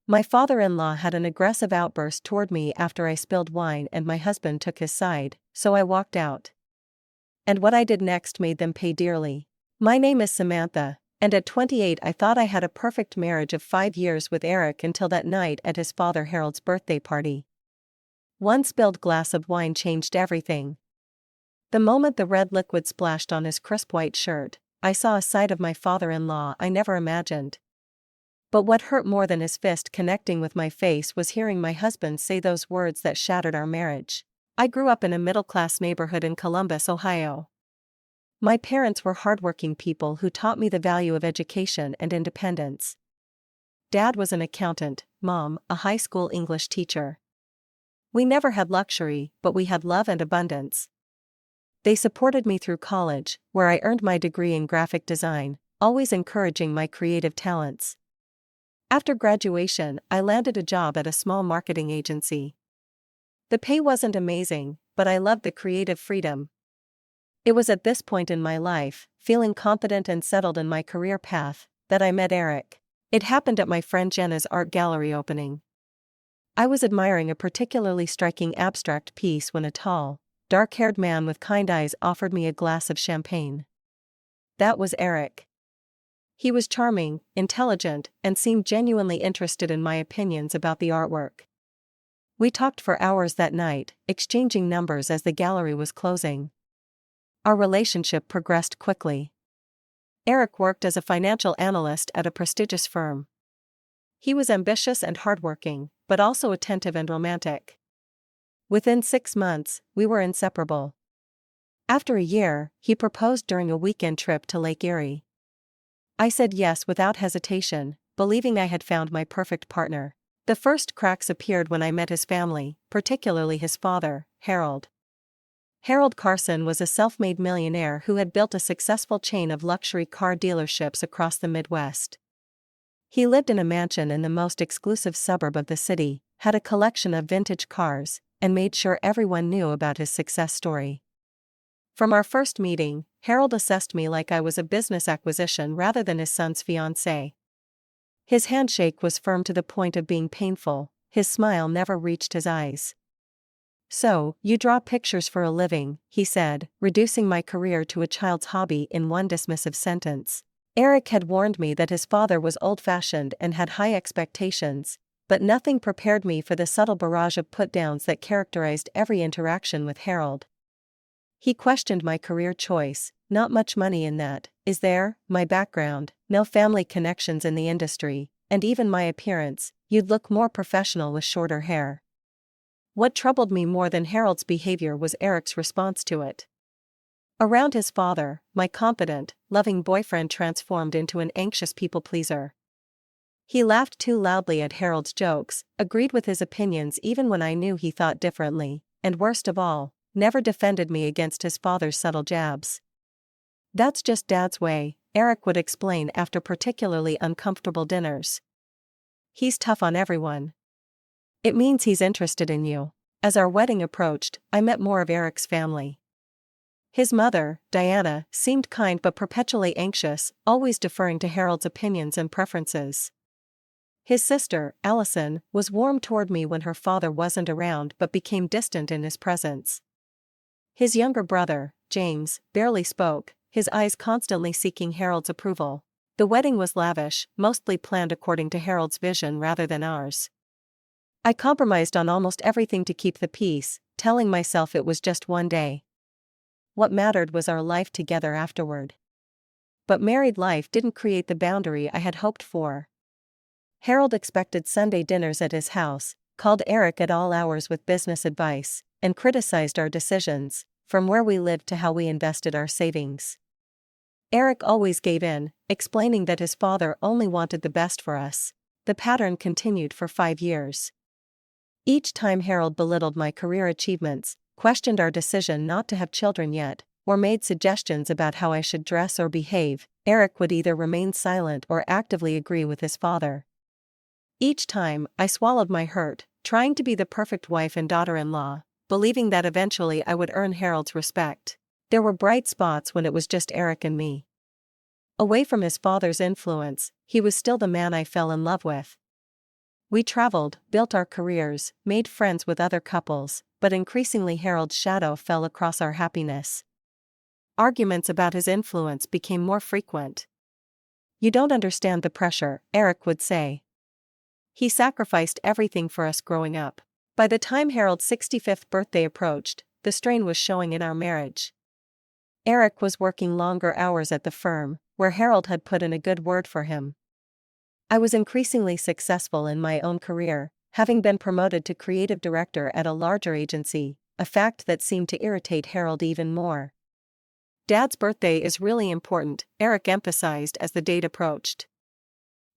My father-in-law had an aggressive outburst toward me after I spilled wine and my husband took his side, so I walked out. And what I did next made them pay dearly. My name is Samantha, and at 28 I thought I had a perfect marriage of 5 years with Eric until that night at his father Harold's birthday party. One spilled glass of wine changed everything. The moment the red liquid splashed on his crisp white shirt, I saw a side of my father-in-law I never imagined. But what hurt more than his fist connecting with my face was hearing my husband say those words that shattered our marriage. I grew up in a middle-class neighborhood in Columbus, Ohio. My parents were hardworking people who taught me the value of education and independence. Dad was an accountant, Mom, a high school English teacher. We never had luxury, but we had love and abundance. They supported me through college, where I earned my degree in graphic design, always encouraging my creative talents. After graduation, I landed a job at a small marketing agency. The pay wasn't amazing, but I loved the creative freedom. It was at this point in my life, feeling confident and settled in my career path, that I met Eric. It happened at my friend Jenna's art gallery opening. I was admiring a particularly striking abstract piece when a tall, dark-haired man with kind eyes offered me a glass of champagne. That was Eric. He was charming, intelligent, and seemed genuinely interested in my opinions about the artwork. We talked for hours that night, exchanging numbers as the gallery was closing. Our relationship progressed quickly. Eric worked as a financial analyst at a prestigious firm. He was ambitious and hardworking, but also attentive and romantic. Within 6 months, we were inseparable. After a year, he proposed during a weekend trip to Lake Erie. I said yes without hesitation, believing I had found my perfect partner. The first cracks appeared when I met his family, particularly his father, Harold. Harold Carson was a self-made millionaire who had built a successful chain of luxury car dealerships across the Midwest. He lived in a mansion in the most exclusive suburb of the city, had a collection of vintage cars, and made sure everyone knew about his success story. From our first meeting, Harold assessed me like I was a business acquisition rather than his son's fiancée. His handshake was firm to the point of being painful, his smile never reached his eyes. "So, you draw pictures for a living," he said, reducing my career to a child's hobby in one dismissive sentence. Eric had warned me that his father was old-fashioned and had high expectations, but nothing prepared me for the subtle barrage of put-downs that characterized every interaction with Harold. He questioned my career choice. "Not much money in that, is there? My background, no family connections in the industry, and even my appearance, you'd look more professional with shorter hair." What troubled me more than Harold's behavior was Eric's response to it. Around his father, my confident, loving boyfriend transformed into an anxious people-pleaser. He laughed too loudly at Harold's jokes, agreed with his opinions even when I knew he thought differently, and worst of all, never defended me against his father's subtle jabs. "That's just Dad's way," Eric would explain after particularly uncomfortable dinners. "He's tough on everyone. It means he's interested in you." As our wedding approached, I met more of Eric's family. His mother, Diana, seemed kind but perpetually anxious, always deferring to Harold's opinions and preferences. His sister, Allison, was warm toward me when her father wasn't around but became distant in his presence. His younger brother, James, barely spoke, his eyes constantly seeking Harold's approval. The wedding was lavish, mostly planned according to Harold's vision rather than ours. I compromised on almost everything to keep the peace, telling myself it was just one day. What mattered was our life together afterward. But married life didn't create the boundary I had hoped for. Harold expected Sunday dinners at his house, called Eric at all hours with business advice, and criticized our decisions, from where we lived to how we invested our savings. Eric always gave in, explaining that his father only wanted the best for us. The pattern continued for 5 years. Each time Harold belittled my career achievements, questioned our decision not to have children yet, or made suggestions about how I should dress or behave, Eric would either remain silent or actively agree with his father. Each time, I swallowed my hurt, trying to be the perfect wife and daughter-in-law, believing that eventually I would earn Harold's respect. There were bright spots when it was just Eric and me. Away from his father's influence, he was still the man I fell in love with. We traveled, built our careers, made friends with other couples, but increasingly Harold's shadow fell across our happiness. Arguments about his influence became more frequent. "You don't understand the pressure," Eric would say. "He sacrificed everything for us growing up." By the time Harold's 65th birthday approached, the strain was showing in our marriage. Eric was working longer hours at the firm, where Harold had put in a good word for him. I was increasingly successful in my own career, having been promoted to creative director at a larger agency, a fact that seemed to irritate Harold even more. "Dad's birthday is really important," Eric emphasized as the date approached.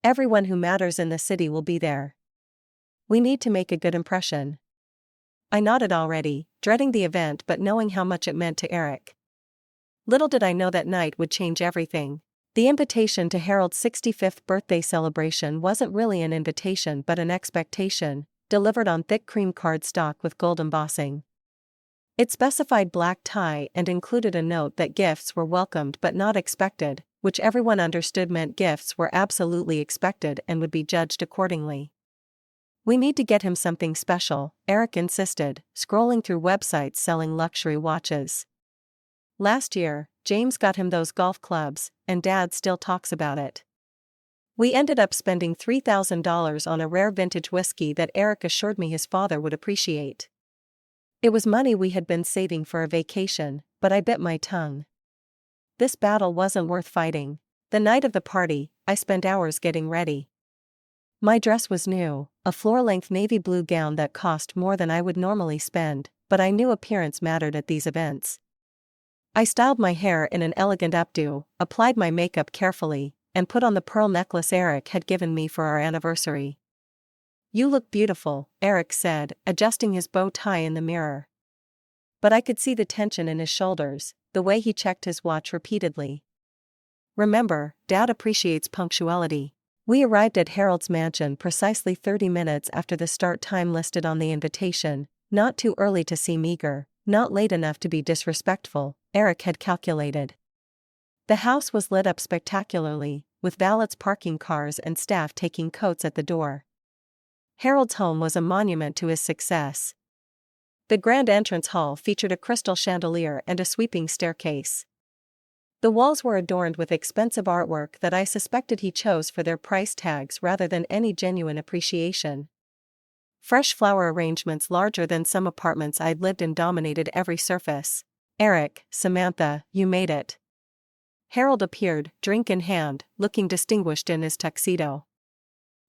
"Everyone who matters in the city will be there. We need to make a good impression." I nodded already, dreading the event but knowing how much it meant to Eric. Little did I know that night would change everything. The invitation to Harold's 65th birthday celebration wasn't really an invitation but an expectation, delivered on thick cream cardstock with gold embossing. It specified black tie and included a note that gifts were welcomed but not expected, which everyone understood meant gifts were absolutely expected and would be judged accordingly. "We need to get him something special," Eric insisted, scrolling through websites selling luxury watches. "Last year, James got him those golf clubs, and Dad still talks about it." We ended up spending $3,000 on a rare vintage whiskey that Eric assured me his father would appreciate. It was money we had been saving for a vacation, but I bit my tongue. This battle wasn't worth fighting. The night of the party, I spent hours getting ready. My dress was new, a floor-length navy blue gown that cost more than I would normally spend, but I knew appearance mattered at these events. I styled my hair in an elegant updo, applied my makeup carefully, and put on the pearl necklace Eric had given me for our anniversary. "You look beautiful," Eric said, adjusting his bow tie in the mirror. But I could see the tension in his shoulders, the way he checked his watch repeatedly. "Remember, Dad appreciates punctuality." We arrived at Harold's mansion precisely 30 minutes after the start time listed on the invitation, not too early to seem eager, not late enough to be disrespectful, Eric had calculated. The house was lit up spectacularly, with valets parking cars and staff taking coats at the door. Harold's home was a monument to his success. The grand entrance hall featured a crystal chandelier and a sweeping staircase. The walls were adorned with expensive artwork that I suspected he chose for their price tags rather than any genuine appreciation. Fresh flower arrangements larger than some apartments I'd lived in dominated every surface. "Eric, Samantha, you made it." Harold appeared, drink in hand, looking distinguished in his tuxedo.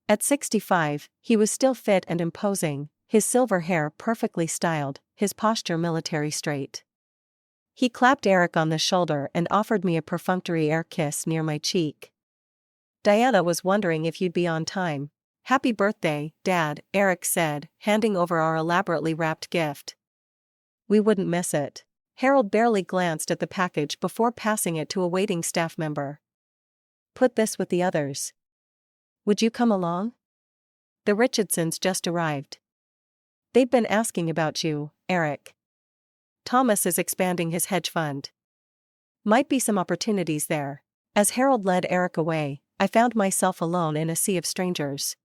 At 65, he was still fit and imposing, his silver hair perfectly styled, his posture military straight. He clapped Eric on the shoulder and offered me a perfunctory air kiss near my cheek. "Diana was wondering if you'd be on time." "Happy birthday, Dad," Eric said, handing over our elaborately wrapped gift. "We wouldn't miss it." Harold barely glanced at the package before passing it to a waiting staff member. "Put this with the others. Would you come along? The Richardsons just arrived. They've been asking about you, Eric. Thomas is expanding his hedge fund. Might be some opportunities there." As Harold led Eric away, I found myself alone in a sea of strangers.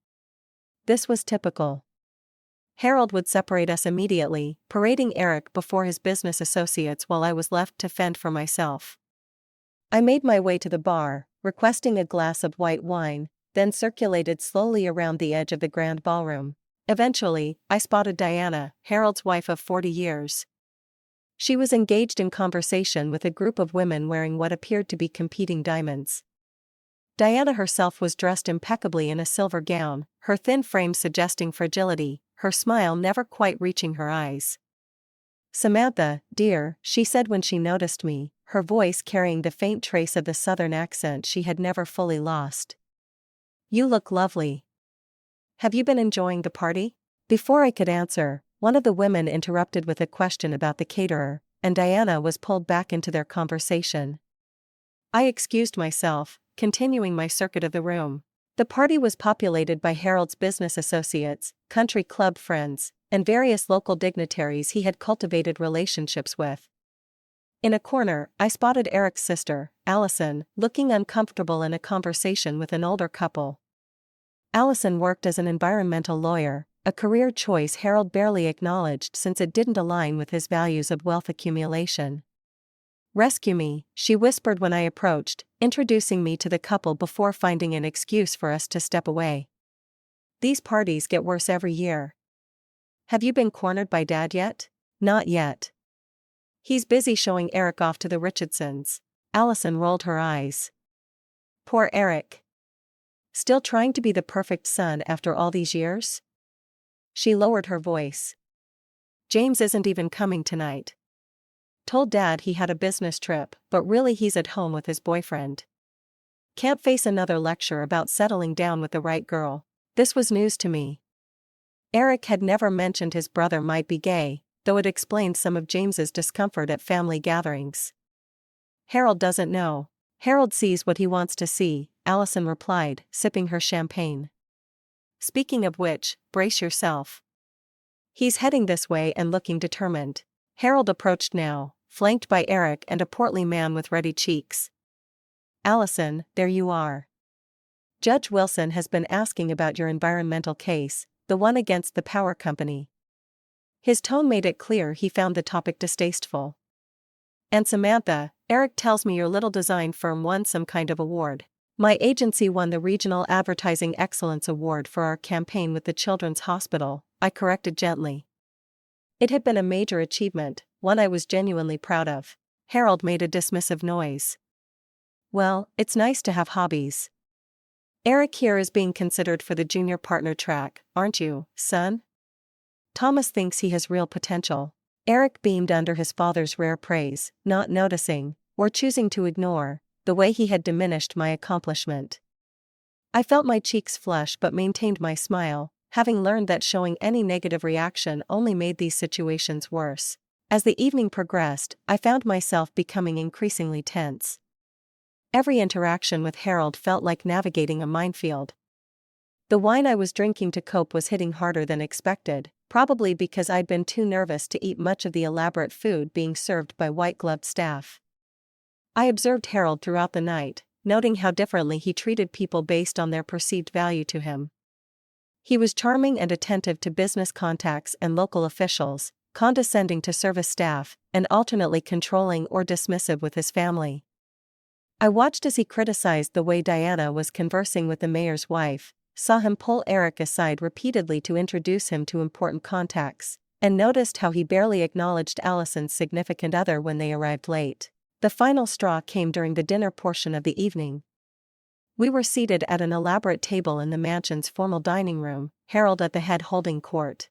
This was typical. Harold would separate us immediately, parading Eric before his business associates while I was left to fend for myself. I made my way to the bar, requesting a glass of white wine, then circulated slowly around the edge of the grand ballroom. Eventually, I spotted Diana, Harold's wife of 40 years. She was engaged in conversation with a group of women wearing what appeared to be competing diamonds. Diana herself was dressed impeccably in a silver gown, her thin frame suggesting fragility, her smile never quite reaching her eyes. "Samantha, dear," she said when she noticed me, her voice carrying the faint trace of the southern accent she had never fully lost. "You look lovely. Have you been enjoying the party?" Before I could answer, one of the women interrupted with a question about the caterer, and Diana was pulled back into their conversation. I excused myself, continuing my circuit of the room. The party was populated by Harold's business associates, country club friends, and various local dignitaries he had cultivated relationships with. In a corner, I spotted Eric's sister, Allison, looking uncomfortable in a conversation with an older couple. Allison worked as an environmental lawyer, a career choice Harold barely acknowledged since it didn't align with his values of wealth accumulation. "Rescue me," she whispered when I approached, introducing me to the couple before finding an excuse for us to step away. "These parties get worse every year. Have you been cornered by Dad yet?" "Not yet. He's busy showing Eric off to the Richardsons." Allison rolled her eyes. "Poor Eric. Still trying to be the perfect son after all these years?" She lowered her voice. "James isn't even coming tonight. Told Dad he had a business trip, but really he's at home with his boyfriend. Can't face another lecture about settling down with the right girl." This was news to me. Eric had never mentioned his brother might be gay, though it explained some of James's discomfort at family gatherings. "Harold doesn't know. Harold sees what he wants to see," Allison replied, sipping her champagne. "Speaking of which, brace yourself. He's heading this way and looking determined." Harold approached now, flanked by Eric and a portly man with ruddy cheeks. "Allison, there you are. Judge Wilson has been asking about your environmental case, the one against the power company." His tone made it clear he found the topic distasteful. "And Samantha, Eric tells me your little design firm won some kind of award." "My agency won the Regional Advertising Excellence Award for our campaign with the Children's Hospital," I corrected gently. It had been a major achievement, one I was genuinely proud of. Harold made a dismissive noise. "Well, it's nice to have hobbies. Eric here is being considered for the junior partner track, aren't you, son? Thomas thinks he has real potential." Eric beamed under his father's rare praise, not noticing, or choosing to ignore, the way he had diminished my accomplishment. I felt my cheeks flush but maintained my smile, having learned that showing any negative reaction only made these situations worse. As the evening progressed, I found myself becoming increasingly tense. Every interaction with Harold felt like navigating a minefield. The wine I was drinking to cope was hitting harder than expected, probably because I'd been too nervous to eat much of the elaborate food being served by white-gloved staff. I observed Harold throughout the night, noting how differently he treated people based on their perceived value to him. He was charming and attentive to business contacts and local officials, condescending to service staff, and alternately controlling or dismissive with his family. I watched as he criticized the way Diana was conversing with the mayor's wife, saw him pull Eric aside repeatedly to introduce him to important contacts, and noticed how he barely acknowledged Allison's significant other when they arrived late. The final straw came during the dinner portion of the evening. We were seated at an elaborate table in the mansion's formal dining room, Harold at the head holding court.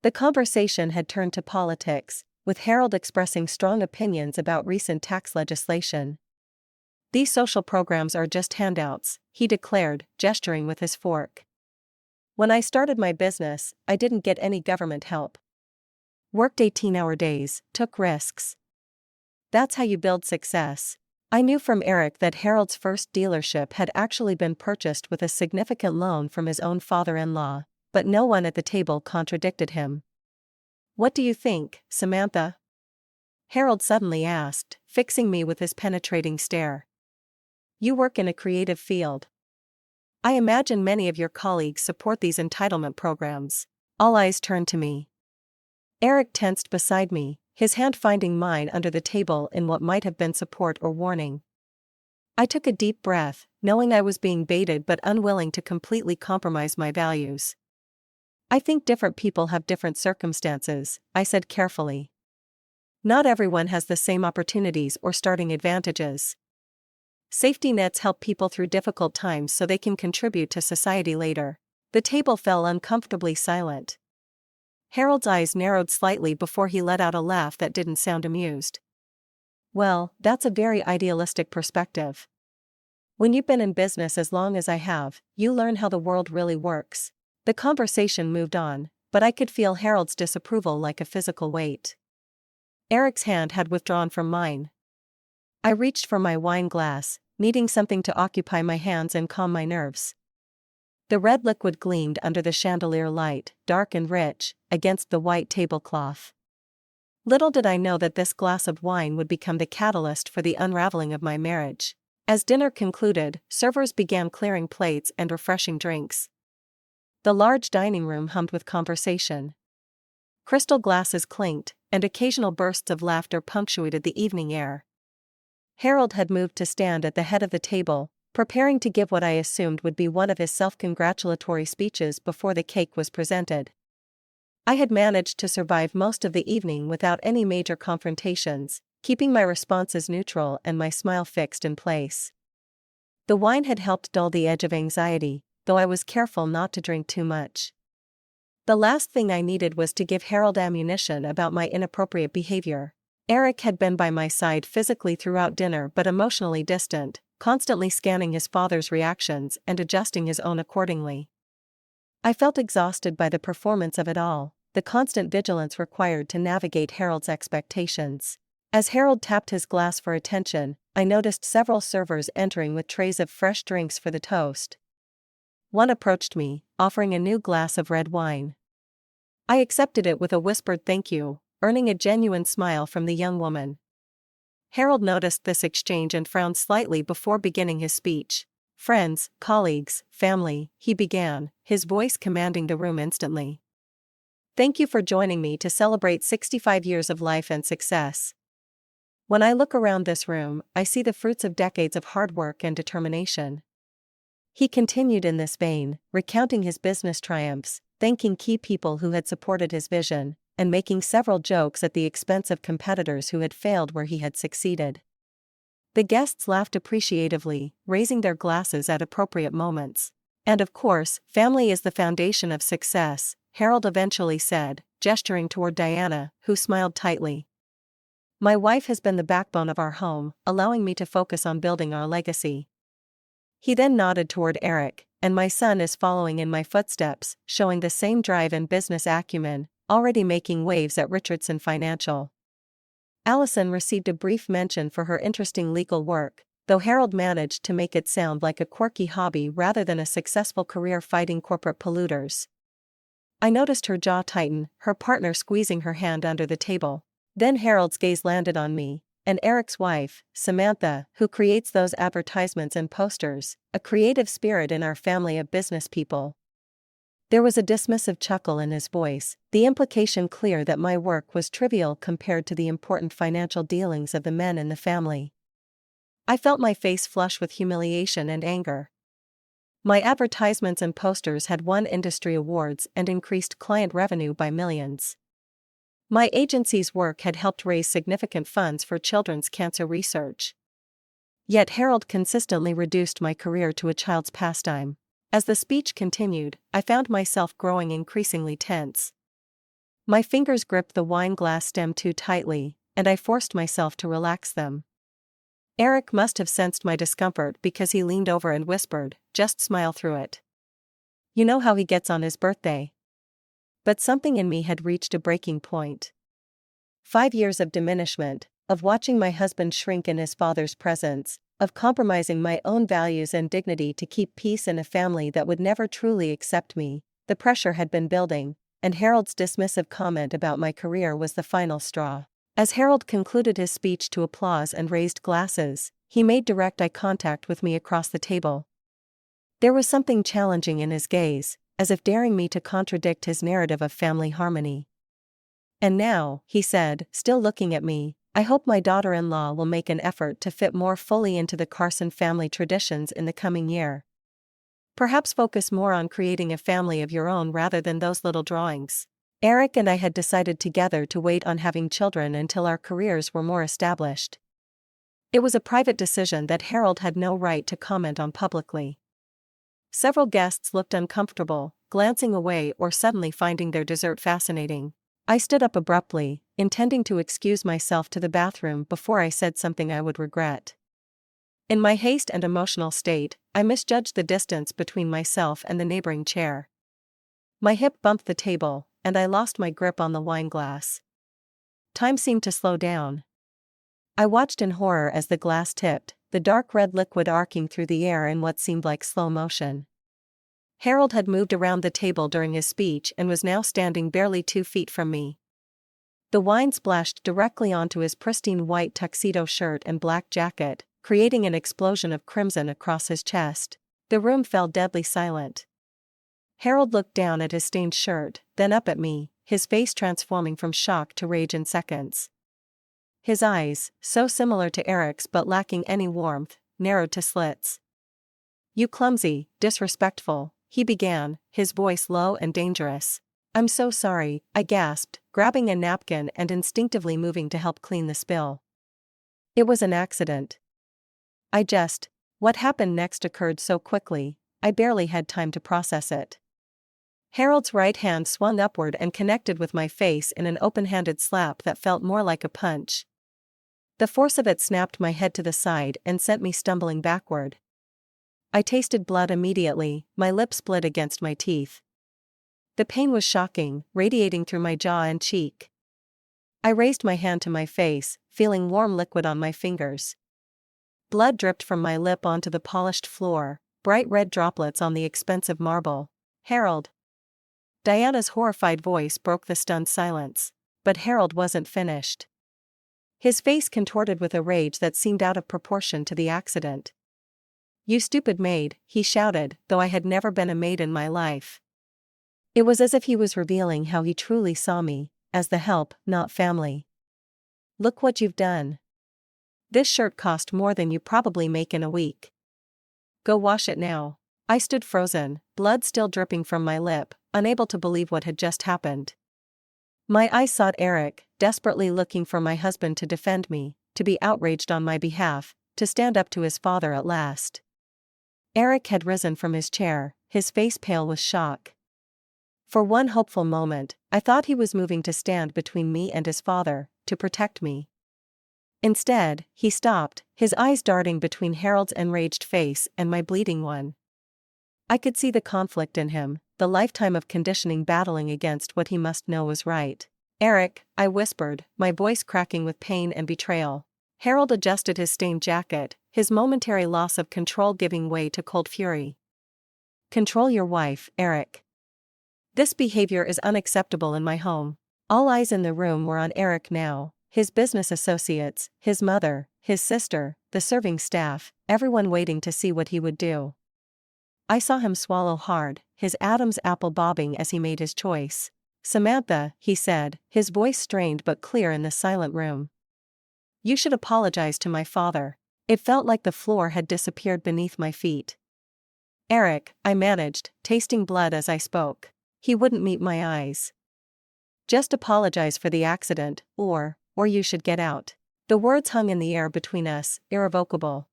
The conversation had turned to politics, with Harold expressing strong opinions about recent tax legislation. "These social programs are just handouts," he declared, gesturing with his fork. "When I started my business, I didn't get any government help. Worked 18-hour days, took risks. That's how you build success." I knew from Eric that Harold's first dealership had actually been purchased with a significant loan from his own father-in-law, but no one at the table contradicted him. "What do you think, Samantha?" Harold suddenly asked, fixing me with his penetrating stare. "You work in a creative field. I imagine many of your colleagues support these entitlement programs." All eyes turned to me. Eric tensed beside me, his hand finding mine under the table in what might have been support or warning. I took a deep breath, knowing I was being baited but unwilling to completely compromise my values. "I think different people have different circumstances," I said carefully. "Not everyone has the same opportunities or starting advantages. Safety nets help people through difficult times so they can contribute to society later." The table fell uncomfortably silent. Harold's eyes narrowed slightly before he let out a laugh that didn't sound amused. "Well, that's a very idealistic perspective. When you've been in business as long as I have, you learn how the world really works." The conversation moved on, but I could feel Harold's disapproval like a physical weight. Eric's hand had withdrawn from mine. I reached for my wine glass, needing something to occupy my hands and calm my nerves. The red liquid gleamed under the chandelier light, dark and rich, against the white tablecloth. Little did I know that this glass of wine would become the catalyst for the unraveling of my marriage. As dinner concluded, servers began clearing plates and refreshing drinks. The large dining room hummed with conversation. Crystal glasses clinked, and occasional bursts of laughter punctuated the evening air. Harold had moved to stand at the head of the table, preparing to give what I assumed would be one of his self-congratulatory speeches before the cake was presented. I had managed to survive most of the evening without any major confrontations, keeping my responses neutral and my smile fixed in place. The wine had helped dull the edge of anxiety, though I was careful not to drink too much. The last thing I needed was to give Harold ammunition about my inappropriate behavior. Eric had been by my side physically throughout dinner but emotionally distant, constantly scanning his father's reactions and adjusting his own accordingly. I felt exhausted by the performance of it all, the constant vigilance required to navigate Harold's expectations. As Harold tapped his glass for attention, I noticed several servers entering with trays of fresh drinks for the toast. One approached me, offering a new glass of red wine. I accepted it with a whispered thank you, earning a genuine smile from the young woman. Harold noticed this exchange and frowned slightly before beginning his speech. "Friends, colleagues, family," he began, his voice commanding the room instantly. "Thank you for joining me to celebrate 65 years of life and success. When I look around this room, I see the fruits of decades of hard work and determination." He continued in this vein, recounting his business triumphs, thanking key people who had supported his vision, and making several jokes at the expense of competitors who had failed where he had succeeded. The guests laughed appreciatively, raising their glasses at appropriate moments. "And of course, family is the foundation of success," Harold eventually said, gesturing toward Diana, who smiled tightly. "My wife has been the backbone of our home, allowing me to focus on building our legacy." He then nodded toward Eric, "And my son is following in my footsteps, showing the same drive and business acumen, already making waves at Richardson Financial." Allison received a brief mention for her interesting legal work, though Harold managed to make it sound like a quirky hobby rather than a successful career fighting corporate polluters. I noticed her jaw tighten, her partner squeezing her hand under the table. Then Harold's gaze landed on me, and Eric's wife, Samantha, who creates those advertisements and posters, a creative spirit in our family of business people. There was a dismissive chuckle in his voice, the implication clear that my work was trivial compared to the important financial dealings of the men in the family. I felt my face flush with humiliation and anger. My advertisements and posters had won industry awards and increased client revenue by millions. My agency's work had helped raise significant funds for children's cancer research. Yet Harold consistently reduced my career to a child's pastime. As the speech continued, I found myself growing increasingly tense. My fingers gripped the wine glass stem too tightly, and I forced myself to relax them. Eric must have sensed my discomfort because he leaned over and whispered, "Just smile through it. You know how he gets on his birthday." But something in me had reached a breaking point. 5 years of diminishment, of watching my husband shrink in his father's presence, of compromising my own values and dignity to keep peace in a family that would never truly accept me. The pressure had been building, and Harold's dismissive comment about my career was the final straw. As Harold concluded his speech to applause and raised glasses, he made direct eye contact with me across the table. There was something challenging in his gaze, as if daring me to contradict his narrative of family harmony. "And now," he said, still looking at me, "I hope my daughter-in-law will make an effort to fit more fully into the Carson family traditions in the coming year. Perhaps focus more on creating a family of your own rather than those little drawings." Eric and I had decided together to wait on having children until our careers were more established. It was a private decision that Harold had no right to comment on publicly. Several guests looked uncomfortable, glancing away or suddenly finding their dessert fascinating. I stood up abruptly, intending to excuse myself to the bathroom before I said something I would regret. In my haste and emotional state, I misjudged the distance between myself and the neighboring chair. My hip bumped the table, and I lost my grip on the wine glass. Time seemed to slow down. I watched in horror as the glass tipped, the dark red liquid arcing through the air in what seemed like slow motion. Harold had moved around the table during his speech and was now standing barely 2 feet from me. The wine splashed directly onto his pristine white tuxedo shirt and black jacket, creating an explosion of crimson across his chest. The room fell deadly silent. Harold looked down at his stained shirt, then up at me, his face transforming from shock to rage in seconds. His eyes, so similar to Eric's but lacking any warmth, narrowed to slits. "You clumsy, disrespectful," he began, his voice low and dangerous. "I'm so sorry," I gasped, grabbing a napkin and instinctively moving to help clean the spill. "It was an accident. What happened next occurred so quickly, I barely had time to process it." Harold's right hand swung upward and connected with my face in an open-handed slap that felt more like a punch. The force of it snapped my head to the side and sent me stumbling backward. I tasted blood immediately, my lips split against my teeth. The pain was shocking, radiating through my jaw and cheek. I raised my hand to my face, feeling warm liquid on my fingers. Blood dripped from my lip onto the polished floor, bright red droplets on the expensive marble. "Harold!" Diana's horrified voice broke the stunned silence. But Harold wasn't finished. His face contorted with a rage that seemed out of proportion to the accident. "You stupid maid," he shouted, though I had never been a maid in my life. It was as if he was revealing how he truly saw me, as the help, not family. "Look what you've done. This shirt cost more than you probably make in a week. Go wash it now." I stood frozen, blood still dripping from my lip, unable to believe what had just happened. My eyes sought Eric, desperately looking for my husband to defend me, to be outraged on my behalf, to stand up to his father at last. Eric had risen from his chair, his face pale with shock. For one hopeful moment, I thought he was moving to stand between me and his father, to protect me. Instead, he stopped, his eyes darting between Harold's enraged face and my bleeding one. I could see the conflict in him, the lifetime of conditioning battling against what he must know was right. "Eric," I whispered, my voice cracking with pain and betrayal. Harold adjusted his stained jacket, his momentary loss of control giving way to cold fury. "Control your wife, Eric. This behavior is unacceptable in my home." All eyes in the room were on Eric now, his business associates, his mother, his sister, the serving staff, everyone waiting to see what he would do. I saw him swallow hard, his Adam's apple bobbing as he made his choice. "Samantha," he said, his voice strained but clear in the silent room. "You should apologize to my father." It felt like the floor had disappeared beneath my feet. "Eric," I managed, tasting blood as I spoke. He wouldn't meet my eyes. "Just apologize for the accident, or you should get out." The words hung in the air between us, irrevocable.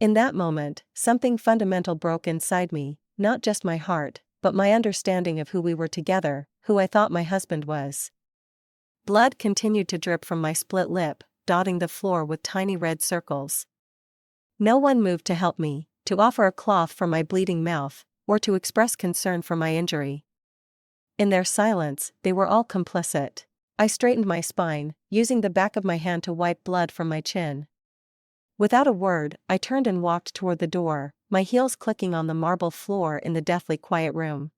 In that moment, something fundamental broke inside me, not just my heart, but my understanding of who we were together, who I thought my husband was. Blood continued to drip from my split lip, dotting the floor with tiny red circles. No one moved to help me, to offer a cloth for my bleeding mouth, or to express concern for my injury. In their silence, they were all complicit. I straightened my spine, using the back of my hand to wipe blood from my chin. Without a word, I turned and walked toward the door, my heels clicking on the marble floor in the deathly quiet room.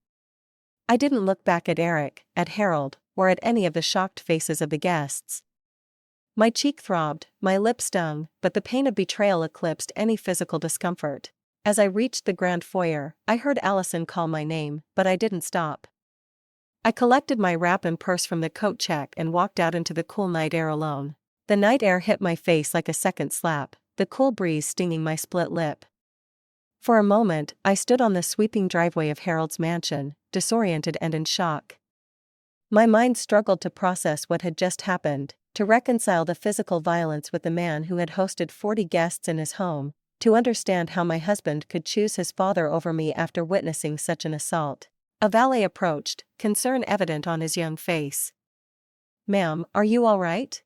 I didn't look back at Eric, at Harold, or at any of the shocked faces of the guests. My cheek throbbed, my lip stung, but the pain of betrayal eclipsed any physical discomfort. As I reached the grand foyer, I heard Allison call my name, but I didn't stop. I collected my wrap and purse from the coat check and walked out into the cool night air alone. The night air hit my face like a second slap, the cool breeze stinging my split lip. For a moment, I stood on the sweeping driveway of Harold's mansion, disoriented and in shock. My mind struggled to process what had just happened, to reconcile the physical violence with the man who had hosted 40 guests in his home, to understand how my husband could choose his father over me after witnessing such an assault. A valet approached, concern evident on his young face. "Ma'am, are you all right?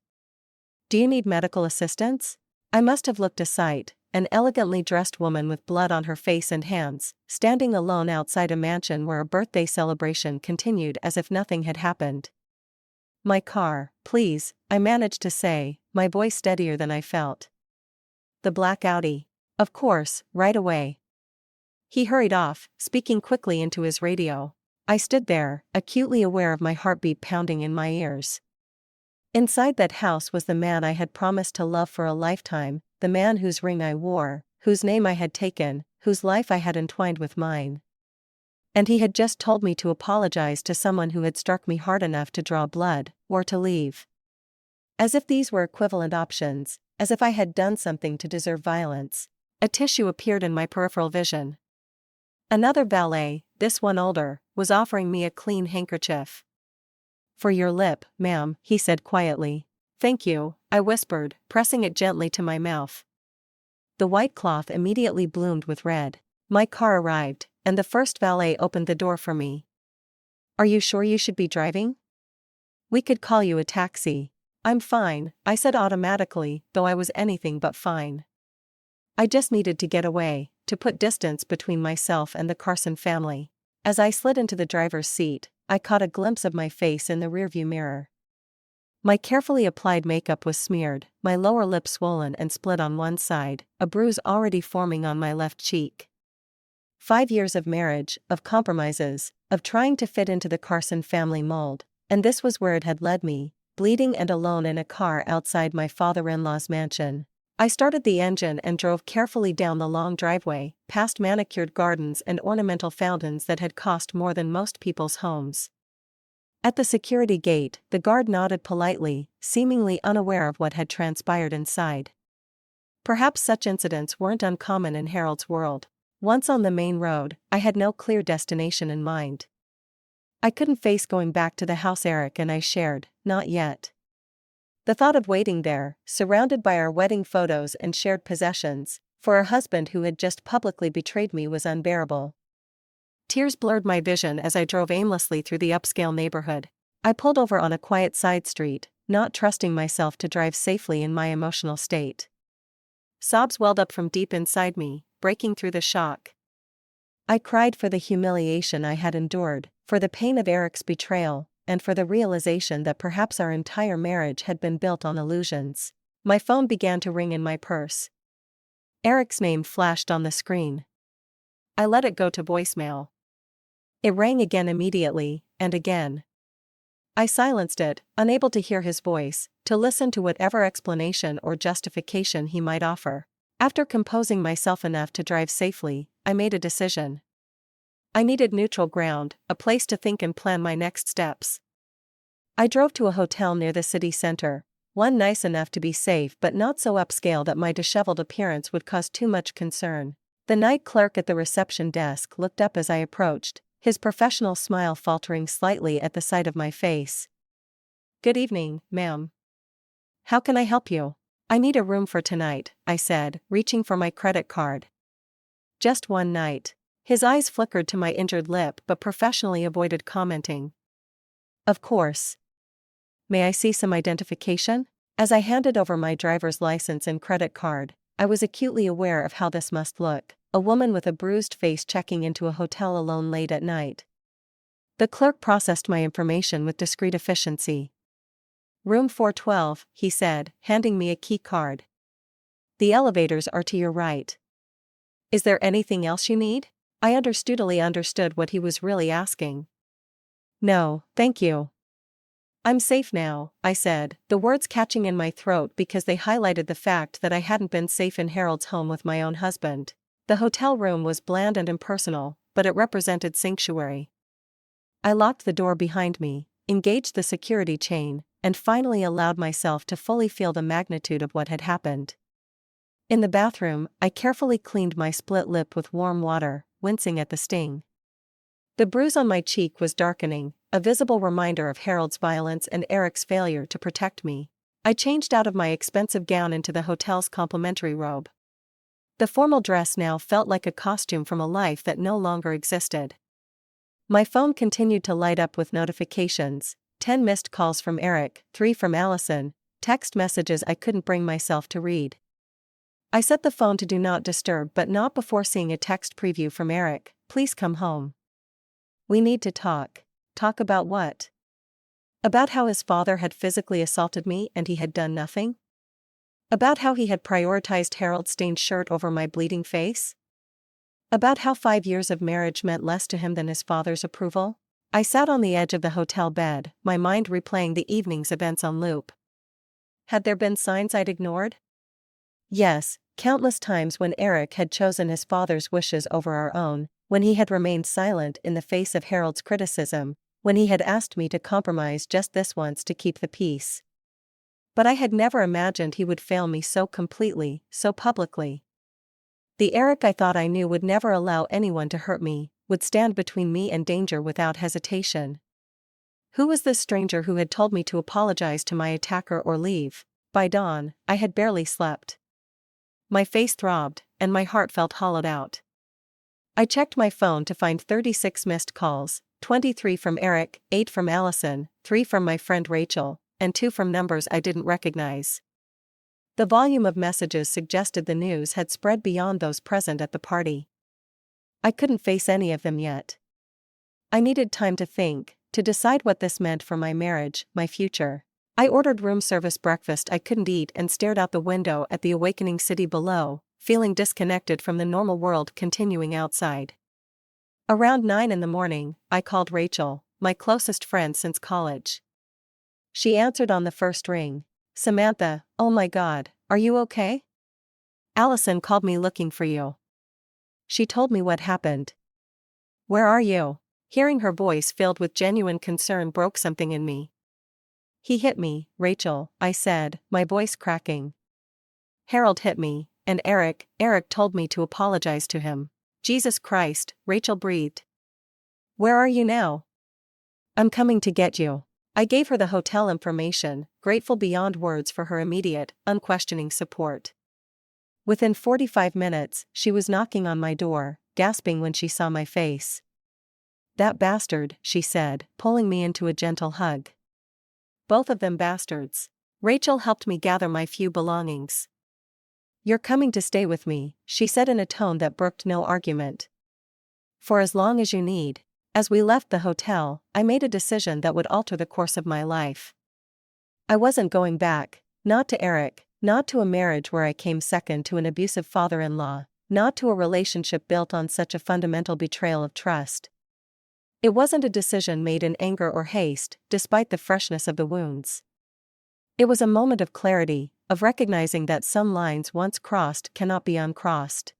Do you need medical assistance?" I must have looked a sight, an elegantly dressed woman with blood on her face and hands, standing alone outside a mansion where a birthday celebration continued as if nothing had happened. "My car, please," I managed to say, my voice steadier than I felt. "The black Audi. Of course, right away." He hurried off, speaking quickly into his radio. I stood there, acutely aware of my heartbeat pounding in my ears. Inside that house was the man I had promised to love for a lifetime, the man whose ring I wore, whose name I had taken, whose life I had entwined with mine. And he had just told me to apologize to someone who had struck me hard enough to draw blood, or to leave. As if these were equivalent options, as if I had done something to deserve violence. A tissue appeared in my peripheral vision. Another valet, this one older, was offering me a clean handkerchief. "For your lip, ma'am," he said quietly. "Thank you," I whispered, pressing it gently to my mouth. The white cloth immediately bloomed with red. My car arrived, and the first valet opened the door for me. "Are you sure you should be driving? We could call you a taxi." "I'm fine," I said automatically, though I was anything but fine. I just needed to get away, to put distance between myself and the Carson family. As I slid into the driver's seat, I caught a glimpse of my face in the rearview mirror. My carefully applied makeup was smeared, my lower lip swollen and split on one side, a bruise already forming on my left cheek. 5 years of marriage, of compromises, of trying to fit into the Carson family mold, and this was where it had led me, bleeding and alone in a car outside my father-in-law's mansion. I started the engine and drove carefully down the long driveway, past manicured gardens and ornamental fountains that had cost more than most people's homes. At the security gate, the guard nodded politely, seemingly unaware of what had transpired inside. Perhaps such incidents weren't uncommon in Harold's world. Once on the main road, I had no clear destination in mind. I couldn't face going back to the house Eric and I shared, not yet. The thought of waiting there, surrounded by our wedding photos and shared possessions, for a husband who had just publicly betrayed me was unbearable. Tears blurred my vision as I drove aimlessly through the upscale neighborhood. I pulled over on a quiet side street, not trusting myself to drive safely in my emotional state. Sobs welled up from deep inside me, breaking through the shock. I cried for the humiliation I had endured, for the pain of Eric's betrayal, and for the realization that perhaps our entire marriage had been built on illusions. My phone began to ring in my purse. Eric's name flashed on the screen. I let it go to voicemail. It rang again immediately, and again. I silenced it, unable to hear his voice, to listen to whatever explanation or justification he might offer. After composing myself enough to drive safely, I made a decision. I needed neutral ground, a place to think and plan my next steps. I drove to a hotel near the city center, one nice enough to be safe but not so upscale that my disheveled appearance would cause too much concern. The night clerk at the reception desk looked up as I approached, his professional smile faltering slightly at the sight of my face. "Good evening, ma'am. How can I help you?" "I need a room for tonight," I said, reaching for my credit card. "Just one night." His eyes flickered to my injured lip but professionally avoided commenting. "Of course. May I see some identification?" As I handed over my driver's license and credit card, I was acutely aware of how this must look, a woman with a bruised face checking into a hotel alone late at night. The clerk processed my information with discreet efficiency. "Room 412, he said, handing me a key card. "The elevators are to your right. Is there anything else you need?" I understood what he was really asking. "No, thank you. I'm safe now," I said, the words catching in my throat because they highlighted the fact that I hadn't been safe in Harold's home with my own husband. The hotel room was bland and impersonal, but it represented sanctuary. I locked the door behind me, engaged the security chain, and finally allowed myself to fully feel the magnitude of what had happened. In the bathroom, I carefully cleaned my split lip with warm water, wincing at the sting. The bruise on my cheek was darkening, a visible reminder of Harold's violence and Eric's failure to protect me. I changed out of my expensive gown into the hotel's complimentary robe. The formal dress now felt like a costume from a life that no longer existed. My phone continued to light up with notifications, 10 missed calls from Eric, 3 from Allison, text messages I couldn't bring myself to read. I set the phone to do not disturb but not before seeing a text preview from Eric, "Please come home. We need to talk." Talk about what? About how his father had physically assaulted me and he had done nothing? About how he had prioritized Harold's stained shirt over my bleeding face? About how 5 years of marriage meant less to him than his father's approval? I sat on the edge of the hotel bed, my mind replaying the evening's events on loop. Had there been signs I'd ignored? Yes, countless times when Eric had chosen his father's wishes over our own, when he had remained silent in the face of Harold's criticism, when he had asked me to compromise just this once to keep the peace. But I had never imagined he would fail me so completely, so publicly. The Eric I thought I knew would never allow anyone to hurt me, would stand between me and danger without hesitation. Who was this stranger who had told me to apologize to my attacker or leave? By dawn, I had barely slept. My face throbbed, and my heart felt hollowed out. I checked my phone to find 36 missed calls, 23 from Eric, 8 from Allison, 3 from my friend Rachel, and 2 from numbers I didn't recognize. The volume of messages suggested the news had spread beyond those present at the party. I couldn't face any of them yet. I needed time to think, to decide what this meant for my marriage, my future. I ordered room service breakfast I couldn't eat and stared out the window at the awakening city below, feeling disconnected from the normal world continuing outside. Around 9 in the morning, I called Rachel, my closest friend since college. She answered on the first ring. "Samantha, oh my God, are you okay? Allison called me looking for you. She told me what happened." "Where are you?" Hearing her voice filled with genuine concern broke something in me. "He hit me, Rachel," I said, my voice cracking. "Harold hit me, and Eric told me to apologize to him." "Jesus Christ," Rachel breathed. "Where are you now?" "I'm coming to get you." I gave her the hotel information, grateful beyond words for her immediate, unquestioning support. Within 45 minutes, she was knocking on my door, gasping when she saw my face. "That bastard," she said, pulling me into a gentle hug. "Both of them bastards." Rachel helped me gather my few belongings. "You're coming to stay with me," she said in a tone that brooked no argument. "For as long as you need." As we left the hotel, I made a decision that would alter the course of my life. I wasn't going back, not to Eric, not to a marriage where I came second to an abusive father-in-law, not to a relationship built on such a fundamental betrayal of trust. It wasn't a decision made in anger or haste, despite the freshness of the wounds. It was a moment of clarity, of recognizing that some lines once crossed cannot be uncrossed.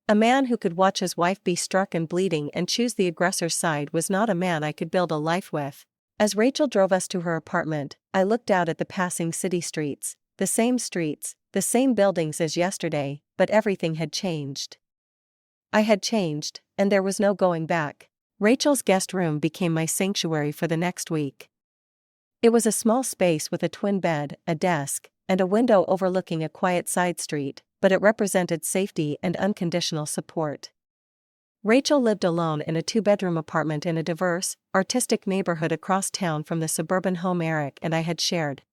A man who could watch his wife be struck and bleeding and choose the aggressor's side was not a man I could build a life with. As Rachel drove us to her apartment, I looked out at the passing city streets, the same buildings as yesterday, but everything had changed. I had changed, and there was no going back. Rachel's guest room became my sanctuary for the next week. It was a small space with a twin bed, a desk, and a window overlooking a quiet side street, but it represented safety and unconditional support. Rachel lived alone in a 2-bedroom apartment in a diverse, artistic neighborhood across town from the suburban home Eric and I had shared.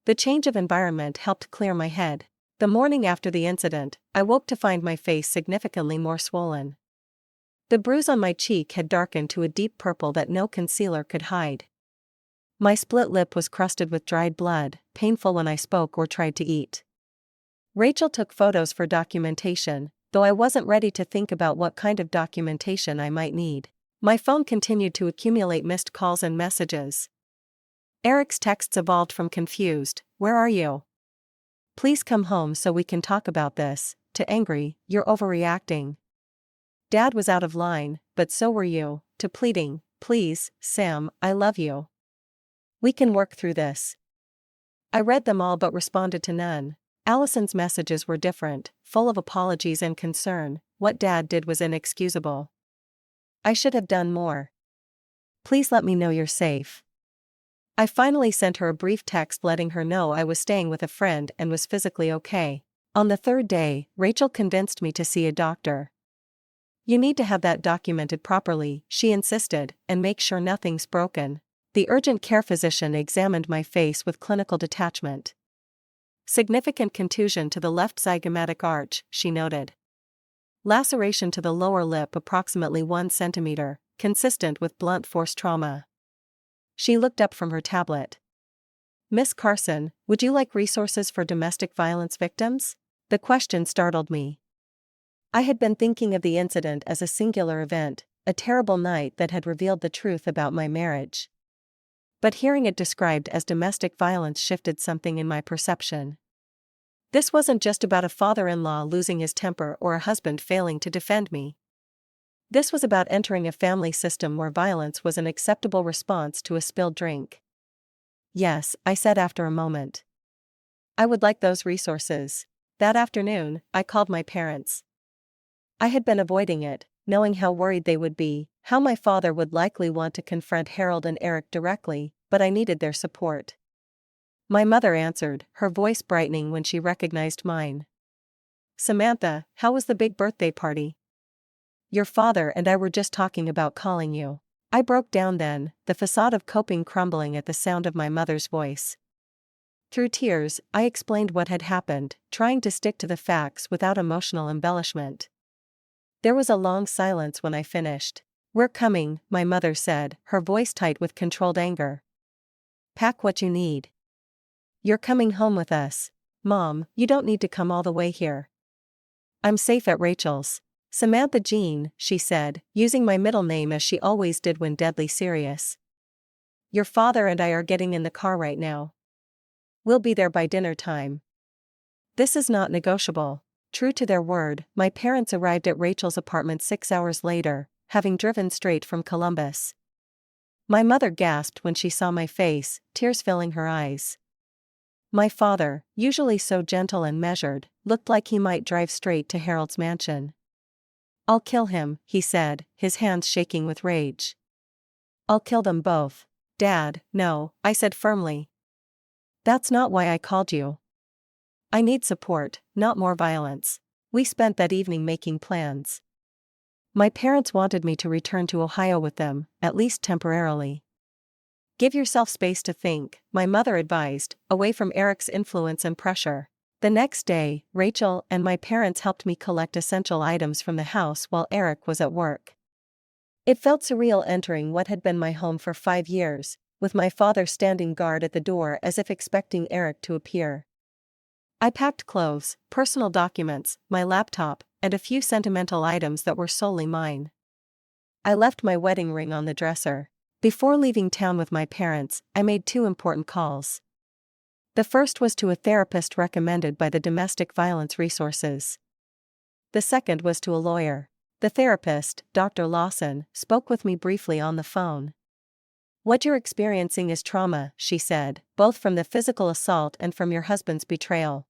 The change of environment helped clear my head. The morning after the incident, I woke to find my face significantly more swollen. The bruise on my cheek had darkened to a deep purple that no concealer could hide. My split lip was crusted with dried blood, painful when I spoke or tried to eat. Rachel took photos for documentation, though I wasn't ready to think about what kind of documentation I might need. My phone continued to accumulate missed calls and messages. Eric's texts evolved from confused, "Where are you? Please come home so we can talk about this," to angry, "You're overreacting." Dad was out of line, but so were you, to pleading, "Please, Sam, I love you. We can work through this." I read them all but responded to none. Allison's messages were different, full of apologies and concern. What Dad did was inexcusable. I should have done more. "Please let me know you're safe." I finally sent her a brief text letting her know I was staying with a friend and was physically okay. On the third day, Rachel convinced me to see a doctor. "You need to have that documented properly," she insisted, "and make sure nothing's broken." The urgent care physician examined my face with clinical detachment. "Significant contusion to the left zygomatic arch," she noted. "Laceration to the lower lip approximately 1 centimeter, consistent with blunt force trauma." She looked up from her tablet. "Miss Carson, would you like resources for domestic violence victims?" The question startled me. I had been thinking of the incident as a singular event, a terrible night that had revealed the truth about my marriage. But hearing it described as domestic violence shifted something in my perception. This wasn't just about a father-in-law losing his temper or a husband failing to defend me. This was about entering a family system where violence was an acceptable response to a spilled drink. Yes, I said after a moment. I would like those resources. That afternoon, I called my parents. I had been avoiding it, knowing how worried they would be, how my father would likely want to confront Harold and Eric directly, but I needed their support. My mother answered, her voice brightening when she recognized mine. Samantha, how was the big birthday party? Your father and I were just talking about calling you. I broke down then, the facade of coping crumbling at the sound of my mother's voice. Through tears, I explained what had happened, trying to stick to the facts without emotional embellishment. There was a long silence when I finished. We're coming, my mother said, her voice tight with controlled anger. Pack what you need. You're coming home with us. Mom, you don't need to come all the way here. I'm safe at Rachel's. Samantha Jean, she said, using my middle name as she always did when deadly serious. Your father and I are getting in the car right now. We'll be there by dinner time. This is not negotiable. True to their word, my parents arrived at Rachel's apartment 6 hours later, having driven straight from Columbus. My mother gasped when she saw my face, tears filling her eyes. My father, usually so gentle and measured, looked like he might drive straight to Harold's mansion. I'll kill him, he said, his hands shaking with rage. I'll kill them both. Dad, no, I said firmly. That's not why I called you. I need support, not more violence. We spent that evening making plans. My parents wanted me to return to Ohio with them, at least temporarily. Give yourself space to think, my mother advised, away from Eric's influence and pressure. The next day, Rachel and my parents helped me collect essential items from the house while Eric was at work. It felt surreal entering what had been my home for 5 years, with my father standing guard at the door as if expecting Eric to appear. I packed clothes, personal documents, my laptop, and a few sentimental items that were solely mine. I left my wedding ring on the dresser. Before leaving town with my parents, I made 2 important calls. The first was to a therapist recommended by the Domestic Violence Resources. The second was to a lawyer. The therapist, Dr. Lawson, spoke with me briefly on the phone. What you're experiencing is trauma, she said, both from the physical assault and from your husband's betrayal.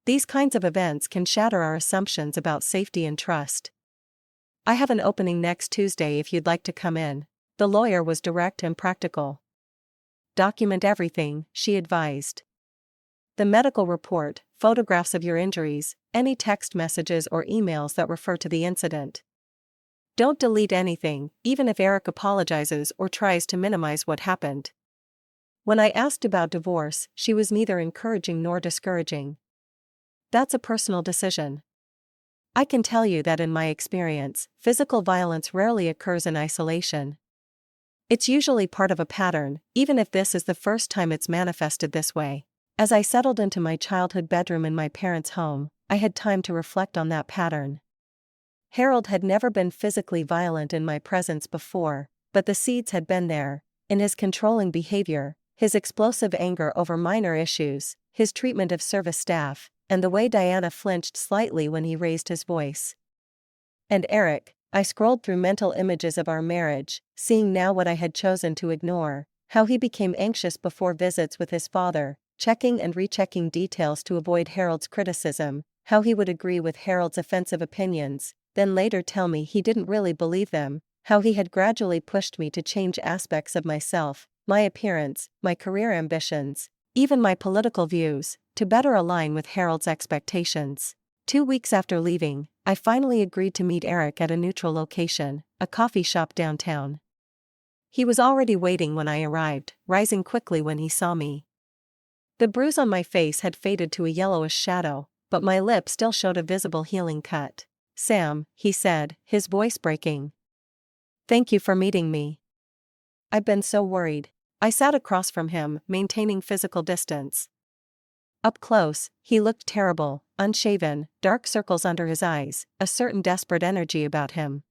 These kinds of events can shatter our assumptions about safety and trust. I have an opening next Tuesday if you'd like to come in. The lawyer was direct and practical. Document everything, she advised. The medical report, photographs of your injuries, any text messages or emails that refer to the incident. Don't delete anything, even if Eric apologizes or tries to minimize what happened. When I asked about divorce, she was neither encouraging nor discouraging. That's a personal decision. I can tell you that in my experience, physical violence rarely occurs in isolation. It's usually part of a pattern, even if this is the first time it's manifested this way. As I settled into my childhood bedroom in my parents' home, I had time to reflect on that pattern. Harold had never been physically violent in my presence before, but the seeds had been there, in his controlling behavior, his explosive anger over minor issues, his treatment of service staff, and the way Diana flinched slightly when he raised his voice. And Eric, I scrolled through mental images of our marriage, seeing now what I had chosen to ignore, how he became anxious before visits with his father, checking and rechecking details to avoid Harold's criticism, how he would agree with Harold's offensive opinions, then later tell me he didn't really believe them, how he had gradually pushed me to change aspects of myself, my appearance, my career ambitions, even my political views, to better align with Harold's expectations. 2 weeks after leaving, I finally agreed to meet Eric at a neutral location, a coffee shop downtown. He was already waiting when I arrived, rising quickly when he saw me. The bruise on my face had faded to a yellowish shadow, but my lip still showed a visible healing cut. Sam, he said, his voice breaking. Thank you for meeting me. I've been so worried. I sat across from him, maintaining physical distance. Up close, he looked terrible, unshaven, dark circles under his eyes, a certain desperate energy about him.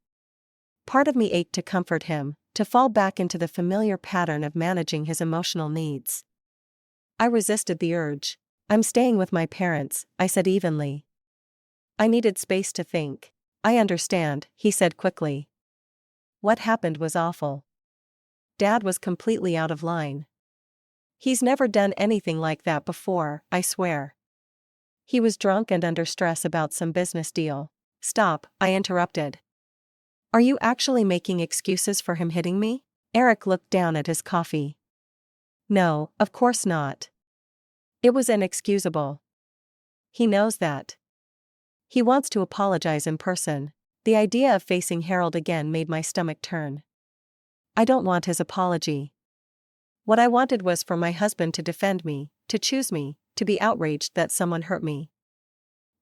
Part of me ached to comfort him, to fall back into the familiar pattern of managing his emotional needs. I resisted the urge. I'm staying with my parents, I said evenly. I needed space to think. I understand, he said quickly. What happened was awful. Dad was completely out of line. He's never done anything like that before, I swear. He was drunk and under stress about some business deal. Stop, I interrupted. Are you actually making excuses for him hitting me? Eric looked down at his coffee. No, of course not. It was inexcusable. He knows that. He wants to apologize in person. The idea of facing Harold again made my stomach turn. I don't want his apology. What I wanted was for my husband to defend me, to choose me, to be outraged that someone hurt me.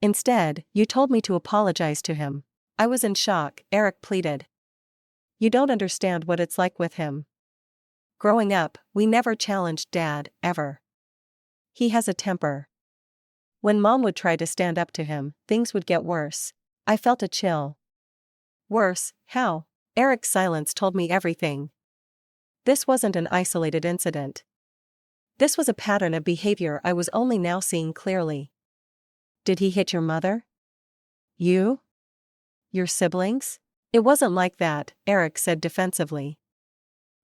Instead, you told me to apologize to him. I was in shock, Eric pleaded. You don't understand what it's like with him. Growing up, we never challenged Dad, ever. He has a temper. When Mom would try to stand up to him, things would get worse. I felt a chill. Worse, how? Eric's silence told me everything. This wasn't an isolated incident. This was a pattern of behavior I was only now seeing clearly. Did he hit your mother? You? Your siblings? It wasn't like that, Eric said defensively.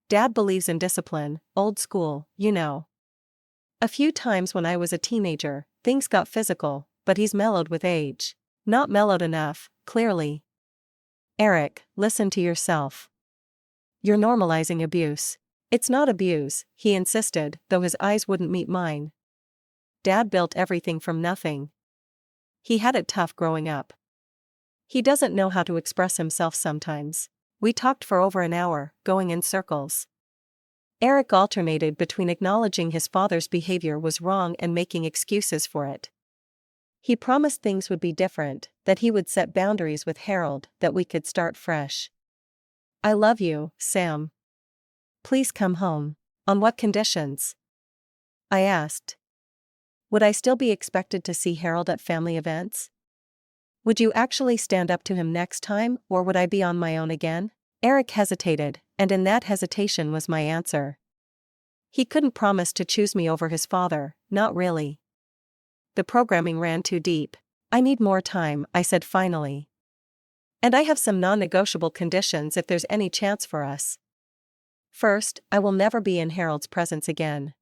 Dad believes in discipline, old school, you know. A few times when I was a teenager, things got physical, but he's mellowed with age. Not mellowed enough, clearly. Eric, listen to yourself. You're normalizing abuse. It's not abuse, he insisted, though his eyes wouldn't meet mine. Dad built everything from nothing. He had it tough growing up. He doesn't know how to express himself sometimes. We talked for over an hour, going in circles. Eric alternated between acknowledging his father's behavior was wrong and making excuses for it. He promised things would be different, that he would set boundaries with Harold, that we could start fresh. I love you, Sam. Please come home. On what conditions? I asked. Would I still be expected to see Harold at family events? Would you actually stand up to him next time, or would I be on my own again? Eric hesitated, and in that hesitation was my answer. He couldn't promise to choose me over his father, not really. The programming ran too deep. I need more time, I said finally. And I have some non-negotiable conditions if there's any chance for us. First, I will never be in Harold's presence again.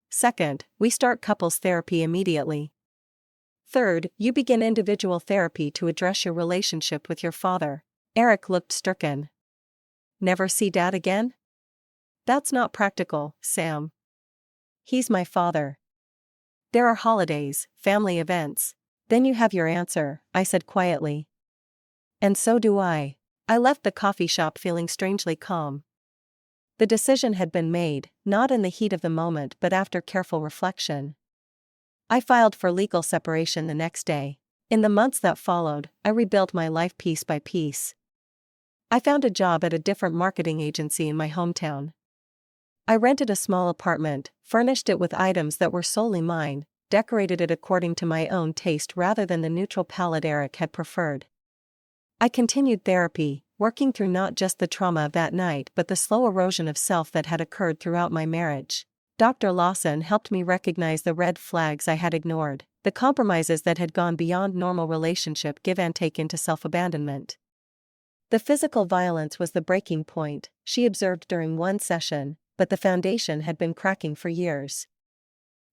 Second, we start couples therapy immediately. Third, you begin individual therapy to address your relationship with your father. Eric looked stricken. Never see Dad again? That's not practical, Sam. He's my father. There are holidays, family events. Then you have your answer, I said quietly. And so do I. I left the coffee shop feeling strangely calm. The decision had been made, not in the heat of the moment but after careful reflection. I filed for legal separation the next day. In the months that followed, I rebuilt my life piece by piece. I found a job at a different marketing agency in my hometown. I rented a small apartment, furnished it with items that were solely mine, decorated it according to my own taste rather than the neutral palette Eric had preferred. I continued therapy, working through not just the trauma of that night but the slow erosion of self that had occurred throughout my marriage. Dr. Lawson helped me recognize the red flags I had ignored, the compromises that had gone beyond normal relationship give and take into self-abandonment. The physical violence was the breaking point, she observed during one session, but the foundation had been cracking for years.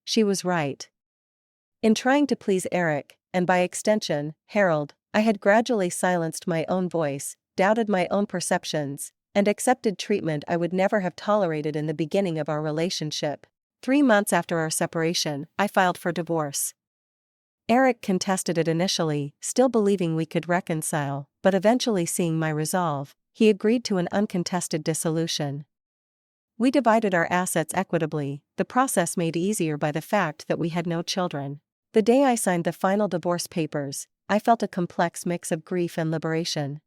She was right. In trying to please Eric, and by extension, Harold, I had gradually silenced my own voice, doubted my own perceptions, and accepted treatment I would never have tolerated in the beginning of our relationship. 3 months after our separation, I filed for divorce. Eric contested it initially, still believing we could reconcile, but eventually seeing my resolve, he agreed to an uncontested dissolution. We divided our assets equitably, the process made easier by the fact that we had no children. The day I signed the final divorce papers, I felt a complex mix of grief and liberation.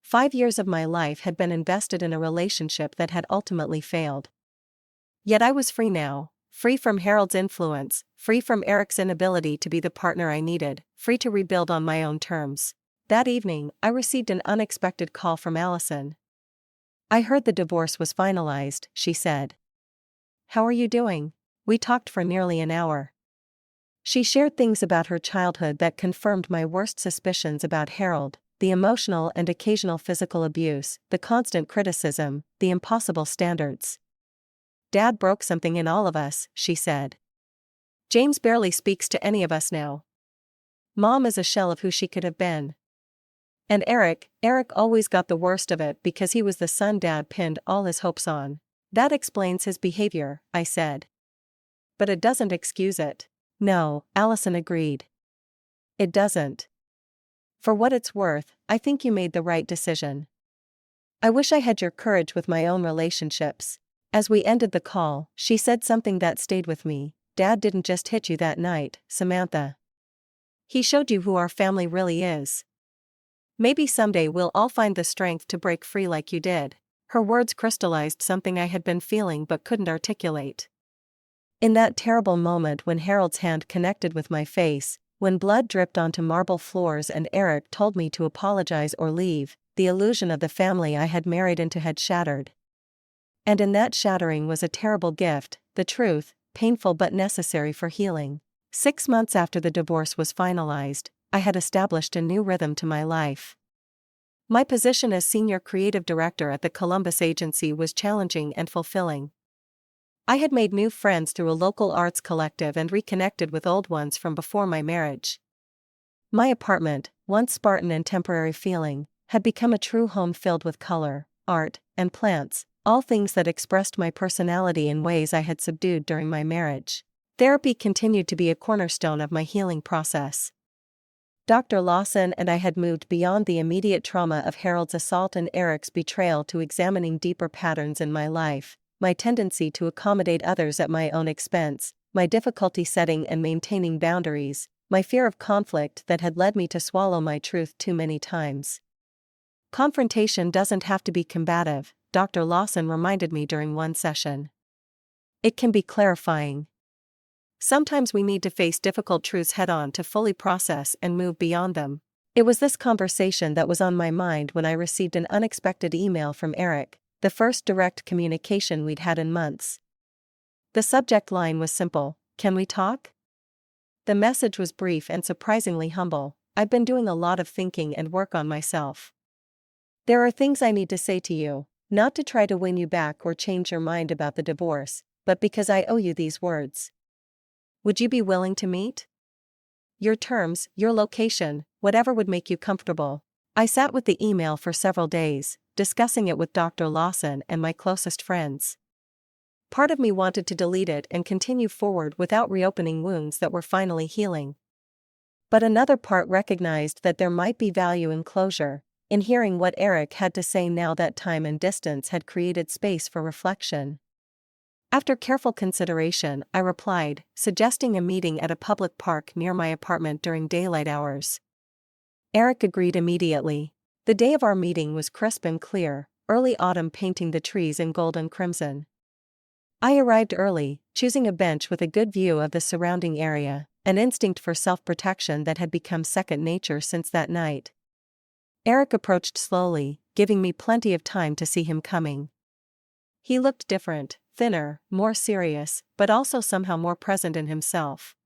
5 years of my life had been invested in a relationship that had ultimately failed. Yet I was free now, free from Harold's influence, free from Eric's inability to be the partner I needed, free to rebuild on my own terms. That evening, I received an unexpected call from Allison. I heard the divorce was finalized, she said. How are you doing? We talked for nearly an hour. She shared things about her childhood that confirmed my worst suspicions about Harold: the emotional and occasional physical abuse, the constant criticism, the impossible standards. "Dad broke something in all of us," she said. "James barely speaks to any of us now. Mom is a shell of who she could have been. And Eric always got the worst of it because he was the son Dad pinned all his hopes on." "That explains his behavior," I said. "But it doesn't excuse it." "No," Allison agreed. "It doesn't. For what it's worth, I think you made the right decision. I wish I had your courage with my own relationships." As we ended the call, she said something that stayed with me. "Dad didn't just hit you that night, Samantha. He showed you who our family really is. Maybe someday we'll all find the strength to break free like you did." Her words crystallized something I had been feeling but couldn't articulate. In that terrible moment when Harold's hand connected with my face, when blood dripped onto marble floors and Eric told me to apologize or leave, the illusion of the family I had married into had shattered. And in that shattering was a terrible gift, the truth, painful but necessary for healing. 6 months after the divorce was finalized, I had established a new rhythm to my life. My position as senior creative director at the Columbus agency was challenging and fulfilling. I had made new friends through a local arts collective and reconnected with old ones from before my marriage. My apartment, once Spartan and temporary feeling, had become a true home filled with color, art, and plants, all things that expressed my personality in ways I had subdued during my marriage. Therapy continued to be a cornerstone of my healing process. Dr. Lawson and I had moved beyond the immediate trauma of Harold's assault and Eric's betrayal to examining deeper patterns in my life: my tendency to accommodate others at my own expense, my difficulty setting and maintaining boundaries, my fear of conflict that had led me to swallow my truth too many times. "Confrontation doesn't have to be combative," Dr. Lawson reminded me during one session. "It can be clarifying. Sometimes we need to face difficult truths head-on to fully process and move beyond them." It was this conversation that was on my mind when I received an unexpected email from Eric, the first direct communication we'd had in months. The subject line was simple: "Can we talk?" The message was brief and surprisingly humble: "I've been doing a lot of thinking and work on myself. There are things I need to say to you, not to try to win you back or change your mind about the divorce, but because I owe you these words. Would you be willing to meet? Your terms, your location, whatever would make you comfortable." I sat with the email for several days, discussing it with Dr. Lawson and my closest friends. Part of me wanted to delete it and continue forward without reopening wounds that were finally healing. But another part recognized that there might be value in closure, in hearing what Eric had to say now that time and distance had created space for reflection. After careful consideration, I replied, suggesting a meeting at a public park near my apartment during daylight hours. Eric agreed immediately. The day of our meeting was crisp and clear, early autumn painting the trees in gold and crimson. I arrived early, choosing a bench with a good view of the surrounding area, an instinct for self-protection that had become second nature since that night. Eric approached slowly, giving me plenty of time to see him coming. He looked different, thinner, more serious, but also somehow more present in himself.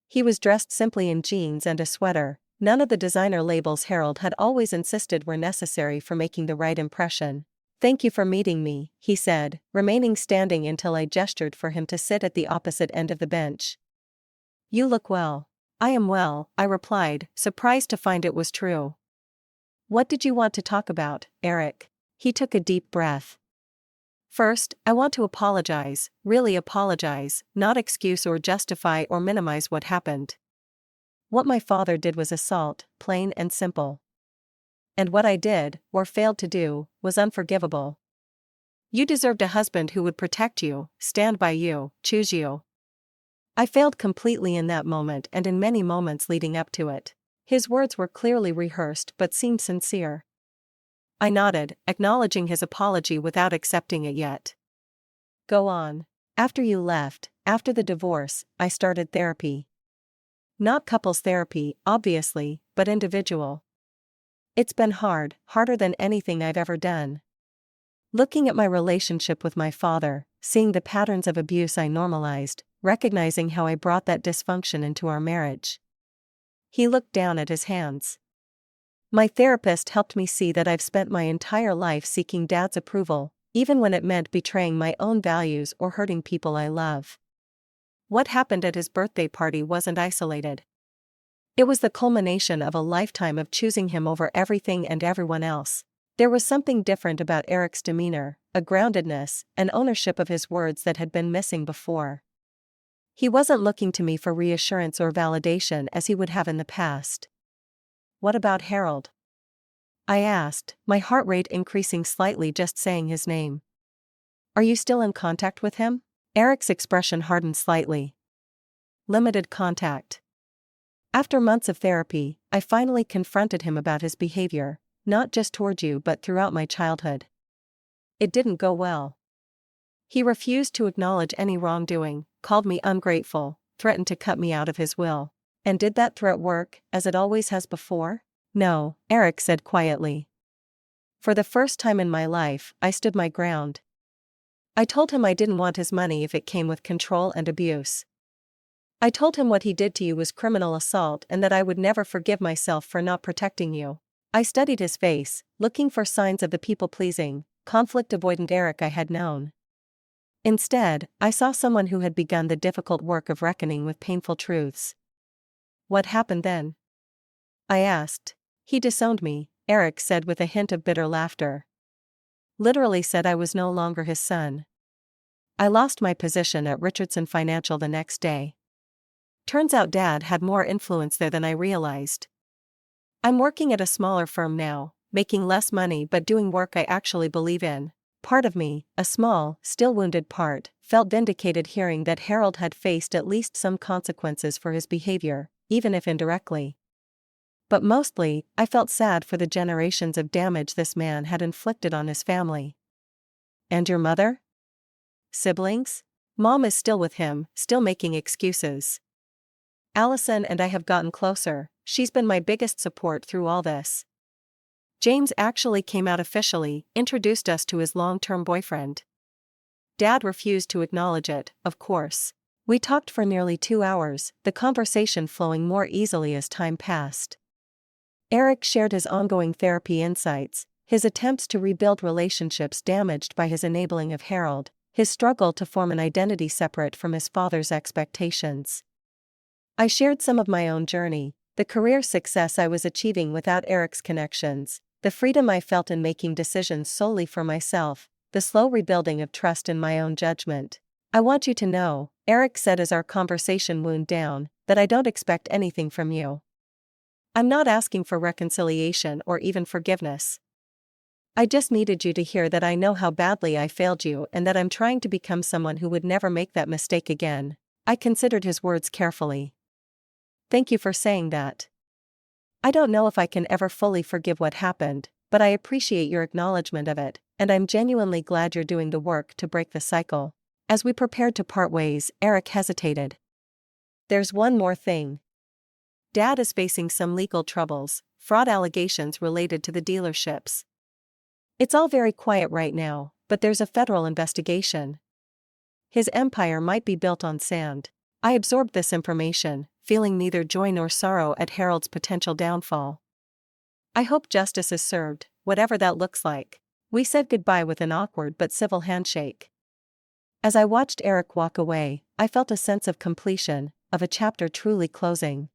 He was dressed simply in jeans and a sweater, none of the designer labels Harold had always insisted were necessary for making the right impression. "Thank you for meeting me," he said, remaining standing until I gestured for him to sit at the opposite end of the bench. "You look well." "I am well," I replied, surprised to find it was true. "What did you want to talk about, Eric?" He took a deep breath. "First, I want to apologize, really apologize, not excuse or justify or minimize what happened. What my father did was assault, plain and simple. And what I did, or failed to do, was unforgivable. You deserved a husband who would protect you, stand by you, choose you. I failed completely in that moment and in many moments leading up to it." His words were clearly rehearsed but seemed sincere. I nodded, acknowledging his apology without accepting it yet. "Go on." "After you left, after the divorce, I started therapy. Not couples therapy, obviously, but individual. It's been hard, harder than anything I've ever done. Looking at my relationship with my father, seeing the patterns of abuse I normalized, recognizing how I brought that dysfunction into our marriage. He looked down at his hands. My therapist helped me see that I've spent my entire life seeking Dad's approval, even when it meant betraying my own values or hurting people I love. What happened at his birthday party wasn't isolated. It was the culmination of a lifetime of choosing him over everything and everyone else. There was something different about Eric's demeanor, a groundedness, an ownership of his words that had been missing before. He wasn't looking to me for reassurance or validation as he would have in the past. What about Harold? I asked, my heart rate increasing slightly just saying his name. Are you still in contact with him? Eric's expression hardened slightly. Limited contact. After months of therapy, I finally confronted him about his behavior, not just toward you but throughout my childhood. It didn't go well. He refused to acknowledge any wrongdoing, called me ungrateful, threatened to cut me out of his will. And did that threat work, as it always has before? No, Eric said quietly. For the first time in my life, I stood my ground. I told him I didn't want his money if it came with control and abuse. I told him what he did to you was criminal assault and that I would never forgive myself for not protecting you. I studied his face, looking for signs of the people-pleasing, conflict-avoidant Eric I had known. Instead, I saw someone who had begun the difficult work of reckoning with painful truths. What happened then? I asked. He disowned me, Eric said with a hint of bitter laughter. Literally said I was no longer his son. I lost my position at Richardson Financial the next day. Turns out Dad had more influence there than I realized. I'm working at a smaller firm now, making less money but doing work I actually believe in. Part of me, a small, still wounded part, felt vindicated hearing that Harold had faced at least some consequences for his behavior, even if indirectly. But mostly, I felt sad for the generations of damage this man had inflicted on his family. And your mother? Siblings? Mom is still with him, still making excuses. Allison and I have gotten closer, she's been my biggest support through all this. James actually came out officially, introduced us to his long-term boyfriend. Dad refused to acknowledge it, of course. We talked for nearly 2 hours, the conversation flowing more easily as time passed. Eric shared his ongoing therapy insights, his attempts to rebuild relationships damaged by his enabling of Harold, his struggle to form an identity separate from his father's expectations. I shared some of my own journey, the career success I was achieving without Eric's connections, the freedom I felt in making decisions solely for myself, the slow rebuilding of trust in my own judgment. I want you to know, Eric said as our conversation wound down, that I don't expect anything from you. I'm not asking for reconciliation or even forgiveness. I just needed you to hear that I know how badly I failed you and that I'm trying to become someone who would never make that mistake again. I considered his words carefully. Thank you for saying that. I don't know if I can ever fully forgive what happened, but I appreciate your acknowledgement of it, and I'm genuinely glad you're doing the work to break the cycle. As we prepared to part ways, Eric hesitated. There's one more thing. Dad is facing some legal troubles, fraud allegations related to the dealerships. It's all very quiet right now, but there's a federal investigation. His empire might be built on sand. I absorbed this information, feeling neither joy nor sorrow at Harold's potential downfall. I hope justice is served, whatever that looks like. We said goodbye with an awkward but civil handshake. As I watched Eric walk away, I felt a sense of completion, of a chapter truly closing.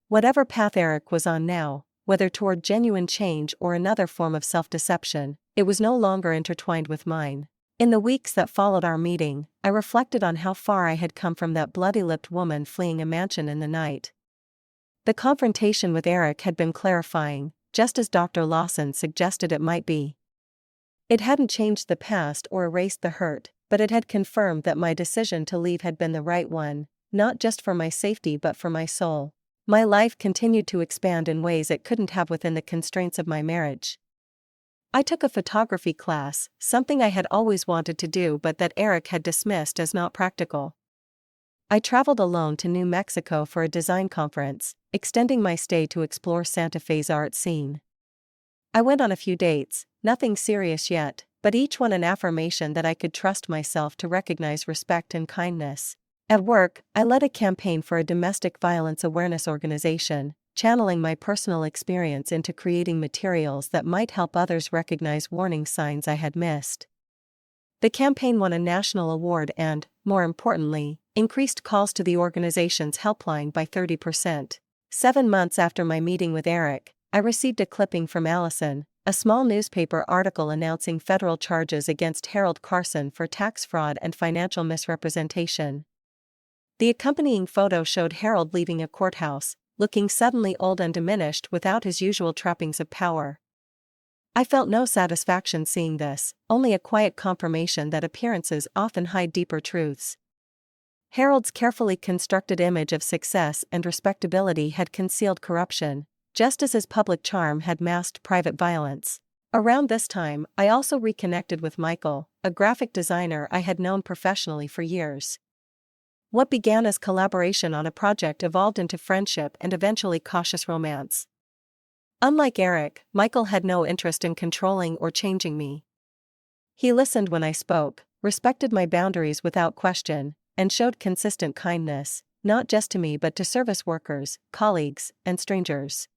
Whatever path Eric was on now, whether toward genuine change or another form of self-deception, it was no longer intertwined with mine. In the weeks that followed our meeting, I reflected on how far I had come from that bloody-lipped woman fleeing a mansion in the night. The confrontation with Eric had been clarifying, just as Dr. Lawson suggested it might be. It hadn't changed the past or erased the hurt, but it had confirmed that my decision to leave had been the right one, not just for my safety but for my soul. My life continued to expand in ways it couldn't have within the constraints of my marriage. I took a photography class, something I had always wanted to do but that Eric had dismissed as not practical. I traveled alone to New Mexico for a design conference, extending my stay to explore Santa Fe's art scene. I went on a few dates, nothing serious yet, but each one an affirmation that I could trust myself to recognize respect and kindness. At work, I led a campaign for a domestic violence awareness organization, channeling my personal experience into creating materials that might help others recognize warning signs I had missed. The campaign won a national award and, more importantly, increased calls to the organization's helpline by 30%. 7 months after my meeting with Eric, I received a clipping from Allison, a small newspaper article announcing federal charges against Harold Carson for tax fraud and financial misrepresentation. The accompanying photo showed Harold leaving a courthouse, looking suddenly old and diminished without his usual trappings of power. I felt no satisfaction seeing this, only a quiet confirmation that appearances often hide deeper truths. Harold's carefully constructed image of success and respectability had concealed corruption, just as his public charm had masked private violence. Around this time, I also reconnected with Michael, a graphic designer I had known professionally for years. What began as collaboration on a project evolved into friendship and eventually cautious romance. Unlike Eric, Michael had no interest in controlling or changing me. He listened when I spoke, respected my boundaries without question, and showed consistent kindness, not just to me but to service workers, colleagues, and strangers.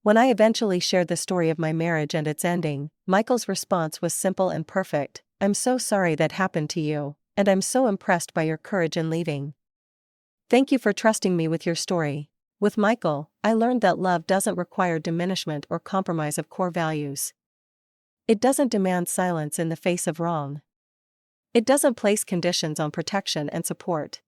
When I eventually shared the story of my marriage and its ending, Michael's response was simple and perfect: "I'm so sorry that happened to you, and I'm so impressed by your courage in leaving. Thank you for trusting me with your story." With Michael, I learned that love doesn't require diminishment or compromise of core values. It doesn't demand silence in the face of wrong. It doesn't place conditions on protection and support.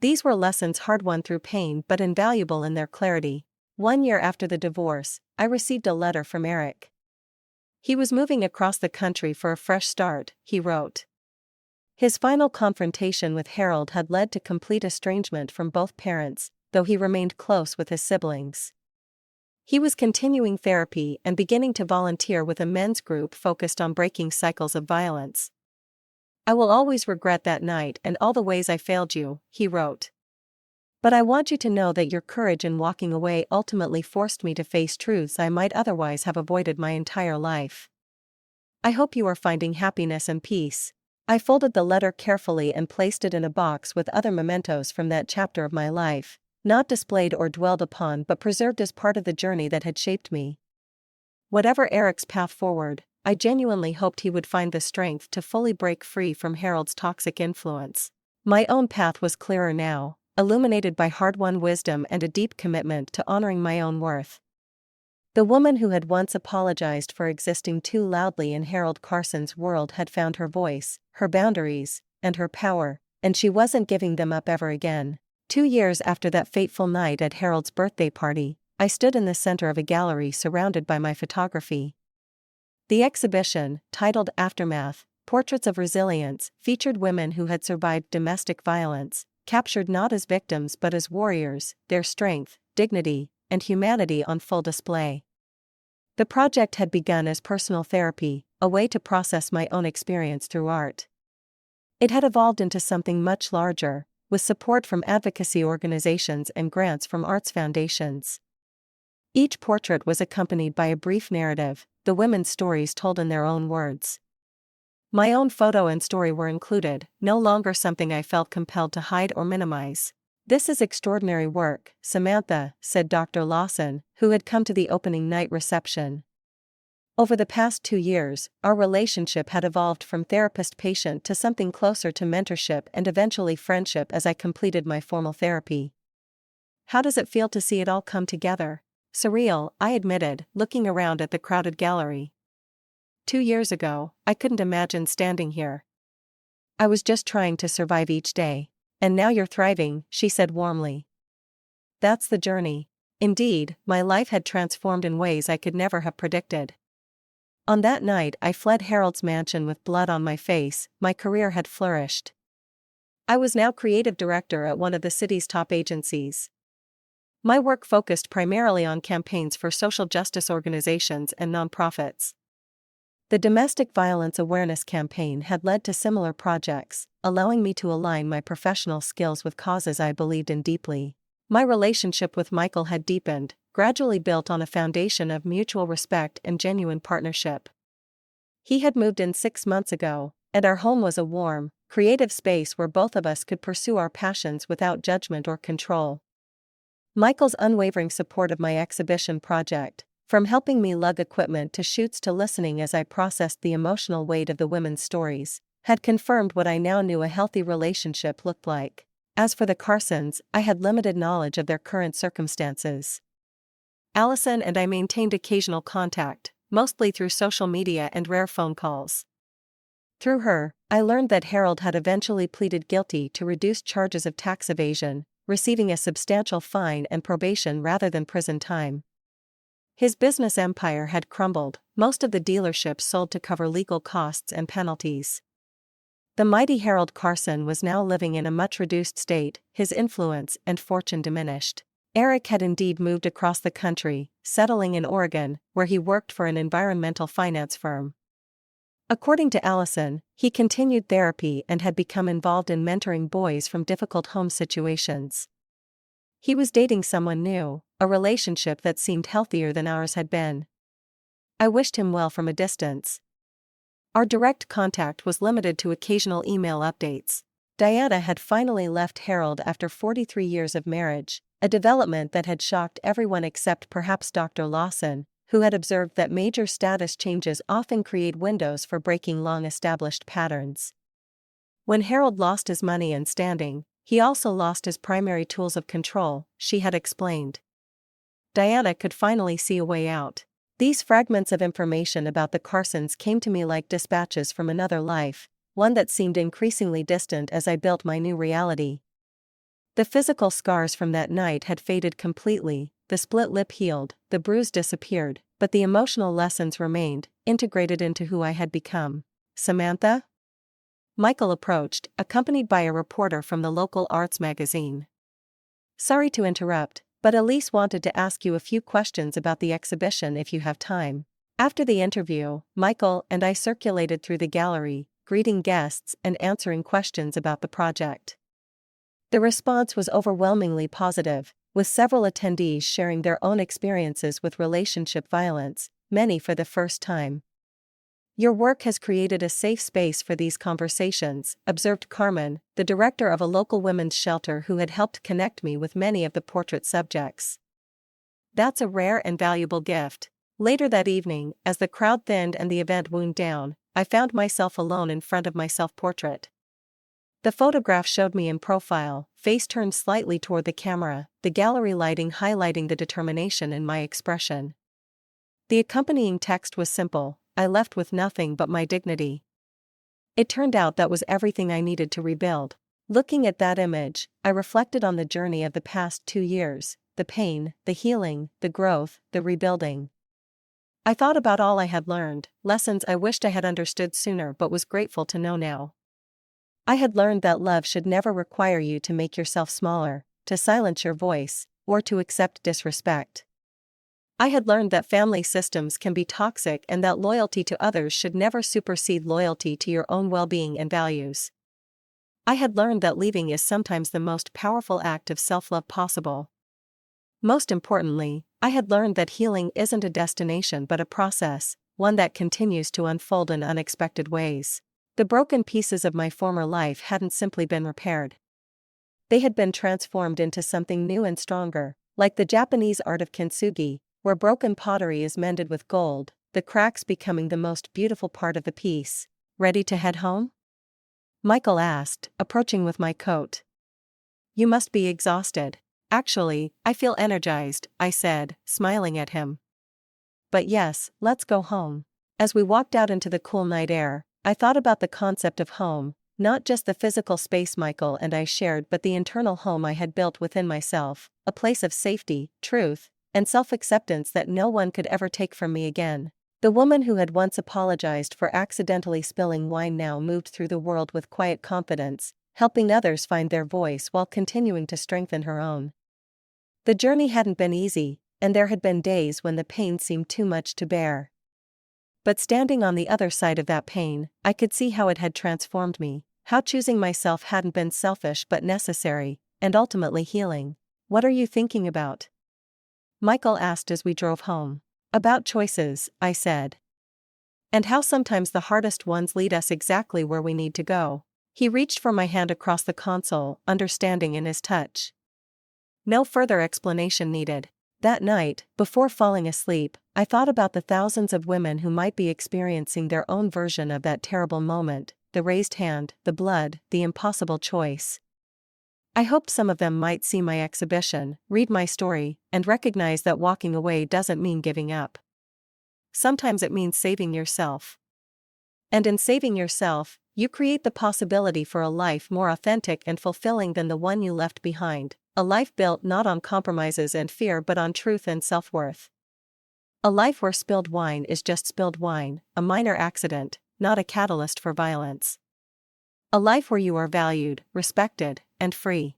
These were lessons hard-won through pain but invaluable in their clarity. 1 year after the divorce, I received a letter from Eric. He was moving across the country for a fresh start, he wrote. His final confrontation with Harold had led to complete estrangement from both parents, though he remained close with his siblings. He was continuing therapy and beginning to volunteer with a men's group focused on breaking cycles of violence. "I will always regret that night and all the ways I failed you," he wrote. "But I want you to know that your courage in walking away ultimately forced me to face truths I might otherwise have avoided my entire life. I hope you are finding happiness and peace." I folded the letter carefully and placed it in a box with other mementos from that chapter of my life, not displayed or dwelled upon but preserved as part of the journey that had shaped me. Whatever Eric's path forward, I genuinely hoped he would find the strength to fully break free from Harold's toxic influence. My own path was clearer now, illuminated by hard-won wisdom and a deep commitment to honoring my own worth. The woman who had once apologized for existing too loudly in Harold Carson's world had found her voice, her boundaries, and her power, and she wasn't giving them up ever again. 2 years after that fateful night at Harold's birthday party, I stood in the center of a gallery surrounded by my photography. The exhibition, titled Aftermath, Portraits of Resilience, featured women who had survived domestic violence, captured not as victims but as warriors, their strength, dignity, and humanity on full display. The project had begun as personal therapy, a way to process my own experience through art. It had evolved into something much larger, with support from advocacy organizations and grants from arts foundations. Each portrait was accompanied by a brief narrative, the women's stories told in their own words. My own photo and story were included, no longer something I felt compelled to hide or minimize. "This is extraordinary work, Samantha," said Dr. Lawson, who had come to the opening night reception. Over the past 2 years, our relationship had evolved from therapist-patient to something closer to mentorship and eventually friendship as I completed my formal therapy. "How does it feel to see it all come together?" "Surreal," I admitted, looking around at the crowded gallery. 2 years ago, I couldn't imagine standing here. I was just trying to survive each day. "And now you're thriving," she said warmly. "That's the journey." Indeed, my life had transformed in ways I could never have predicted. On that night I fled Harold's mansion with blood on my face. My career had flourished. I was now creative director at one of the city's top agencies. My work focused primarily on campaigns for social justice organizations and nonprofits. The domestic violence awareness campaign had led to similar projects, allowing me to align my professional skills with causes I believed in deeply. My relationship with Michael had deepened, gradually built on a foundation of mutual respect and genuine partnership. He had moved in 6 months ago, and our home was a warm, creative space where both of us could pursue our passions without judgment or control. Michael's unwavering support of my exhibition project, from helping me lug equipment to shoots to listening as I processed the emotional weight of the women's stories, had confirmed what I now knew a healthy relationship looked like. As for the Carsons, I had limited knowledge of their current circumstances. Allison and I maintained occasional contact, mostly through social media and rare phone calls. Through her, I learned that Harold had eventually pleaded guilty to reduced charges of tax evasion, receiving a substantial fine and probation rather than prison time. His business empire had crumbled, most of the dealerships sold to cover legal costs and penalties. The mighty Harold Carson was now living in a much reduced state, his influence and fortune diminished. Eric had indeed moved across the country, settling in Oregon, where he worked for an environmental finance firm. According to Allison, he continued therapy and had become involved in mentoring boys from difficult home situations. He was dating someone new, a relationship that seemed healthier than ours had been. I wished him well from a distance. Our direct contact was limited to occasional email updates. Diana had finally left Harold after 43 years of marriage, a development that had shocked everyone except perhaps Dr. Lawson, who had observed that major status changes often create windows for breaking long-established patterns. When Harold lost his money and standing, he also lost his primary tools of control, she had explained. Diana could finally see a way out. These fragments of information about the Carsons came to me like dispatches from another life, one that seemed increasingly distant as I built my new reality. The physical scars from that night had faded completely, the split lip healed, the bruise disappeared, but the emotional lessons remained, integrated into who I had become. Samantha? Michael approached, accompanied by a reporter from the local arts magazine. Sorry to interrupt, but Elise wanted to ask you a few questions about the exhibition if you have time. After the interview, Michael and I circulated through the gallery, greeting guests and answering questions about the project. The response was overwhelmingly positive, with several attendees sharing their own experiences with relationship violence, many for the first time. Your work has created a safe space for these conversations, observed Carmen, the director of a local women's shelter who had helped connect me with many of the portrait subjects. That's a rare and valuable gift. Later that evening, as the crowd thinned and the event wound down, I found myself alone in front of my self-portrait. The photograph showed me in profile, face turned slightly toward the camera, the gallery lighting highlighting the determination in my expression. The accompanying text was simple: I left with nothing but my dignity. It turned out that was everything I needed to rebuild. Looking at that image, I reflected on the journey of the past 2 years, the pain, the healing, the growth, the rebuilding. I thought about all I had learned, lessons I wished I had understood sooner but was grateful to know now. I had learned that love should never require you to make yourself smaller, to silence your voice, or to accept disrespect. I had learned that family systems can be toxic and that loyalty to others should never supersede loyalty to your own well-being and values. I had learned that leaving is sometimes the most powerful act of self-love possible. Most importantly, I had learned that healing isn't a destination but a process, one that continues to unfold in unexpected ways. The broken pieces of my former life hadn't simply been repaired. They had been transformed into something new and stronger, like the Japanese art of kintsugi, where broken pottery is mended with gold, the cracks becoming the most beautiful part of the piece. Ready to head home? Michael asked, approaching with my coat. You must be exhausted. Actually, I feel energized, I said, smiling at him. But yes, let's go home. As we walked out into the cool night air, I thought about the concept of home, not just the physical space Michael and I shared but the internal home I had built within myself, a place of safety, truth, and self-acceptance that no one could ever take from me again. The woman who had once apologized for accidentally spilling wine now moved through the world with quiet confidence, helping others find their voice while continuing to strengthen her own. The journey hadn't been easy, and there had been days when the pain seemed too much to bear. But standing on the other side of that pain, I could see how it had transformed me, how choosing myself hadn't been selfish but necessary, and ultimately healing. What are you thinking about? Michael asked as we drove home. About choices, I said. And how sometimes the hardest ones lead us exactly where we need to go. He reached for my hand across the console, understanding in his touch. No further explanation needed. That night, before falling asleep, I thought about the thousands of women who might be experiencing their own version of that terrible moment, the raised hand, the blood, the impossible choice. I hoped some of them might see my exhibition, read my story, and recognize that walking away doesn't mean giving up. Sometimes it means saving yourself. And in saving yourself, you create the possibility for a life more authentic and fulfilling than the one you left behind, a life built not on compromises and fear but on truth and self-worth. A life where spilled wine is just spilled wine, a minor accident, not a catalyst for violence. A life where you are valued, respected, and free.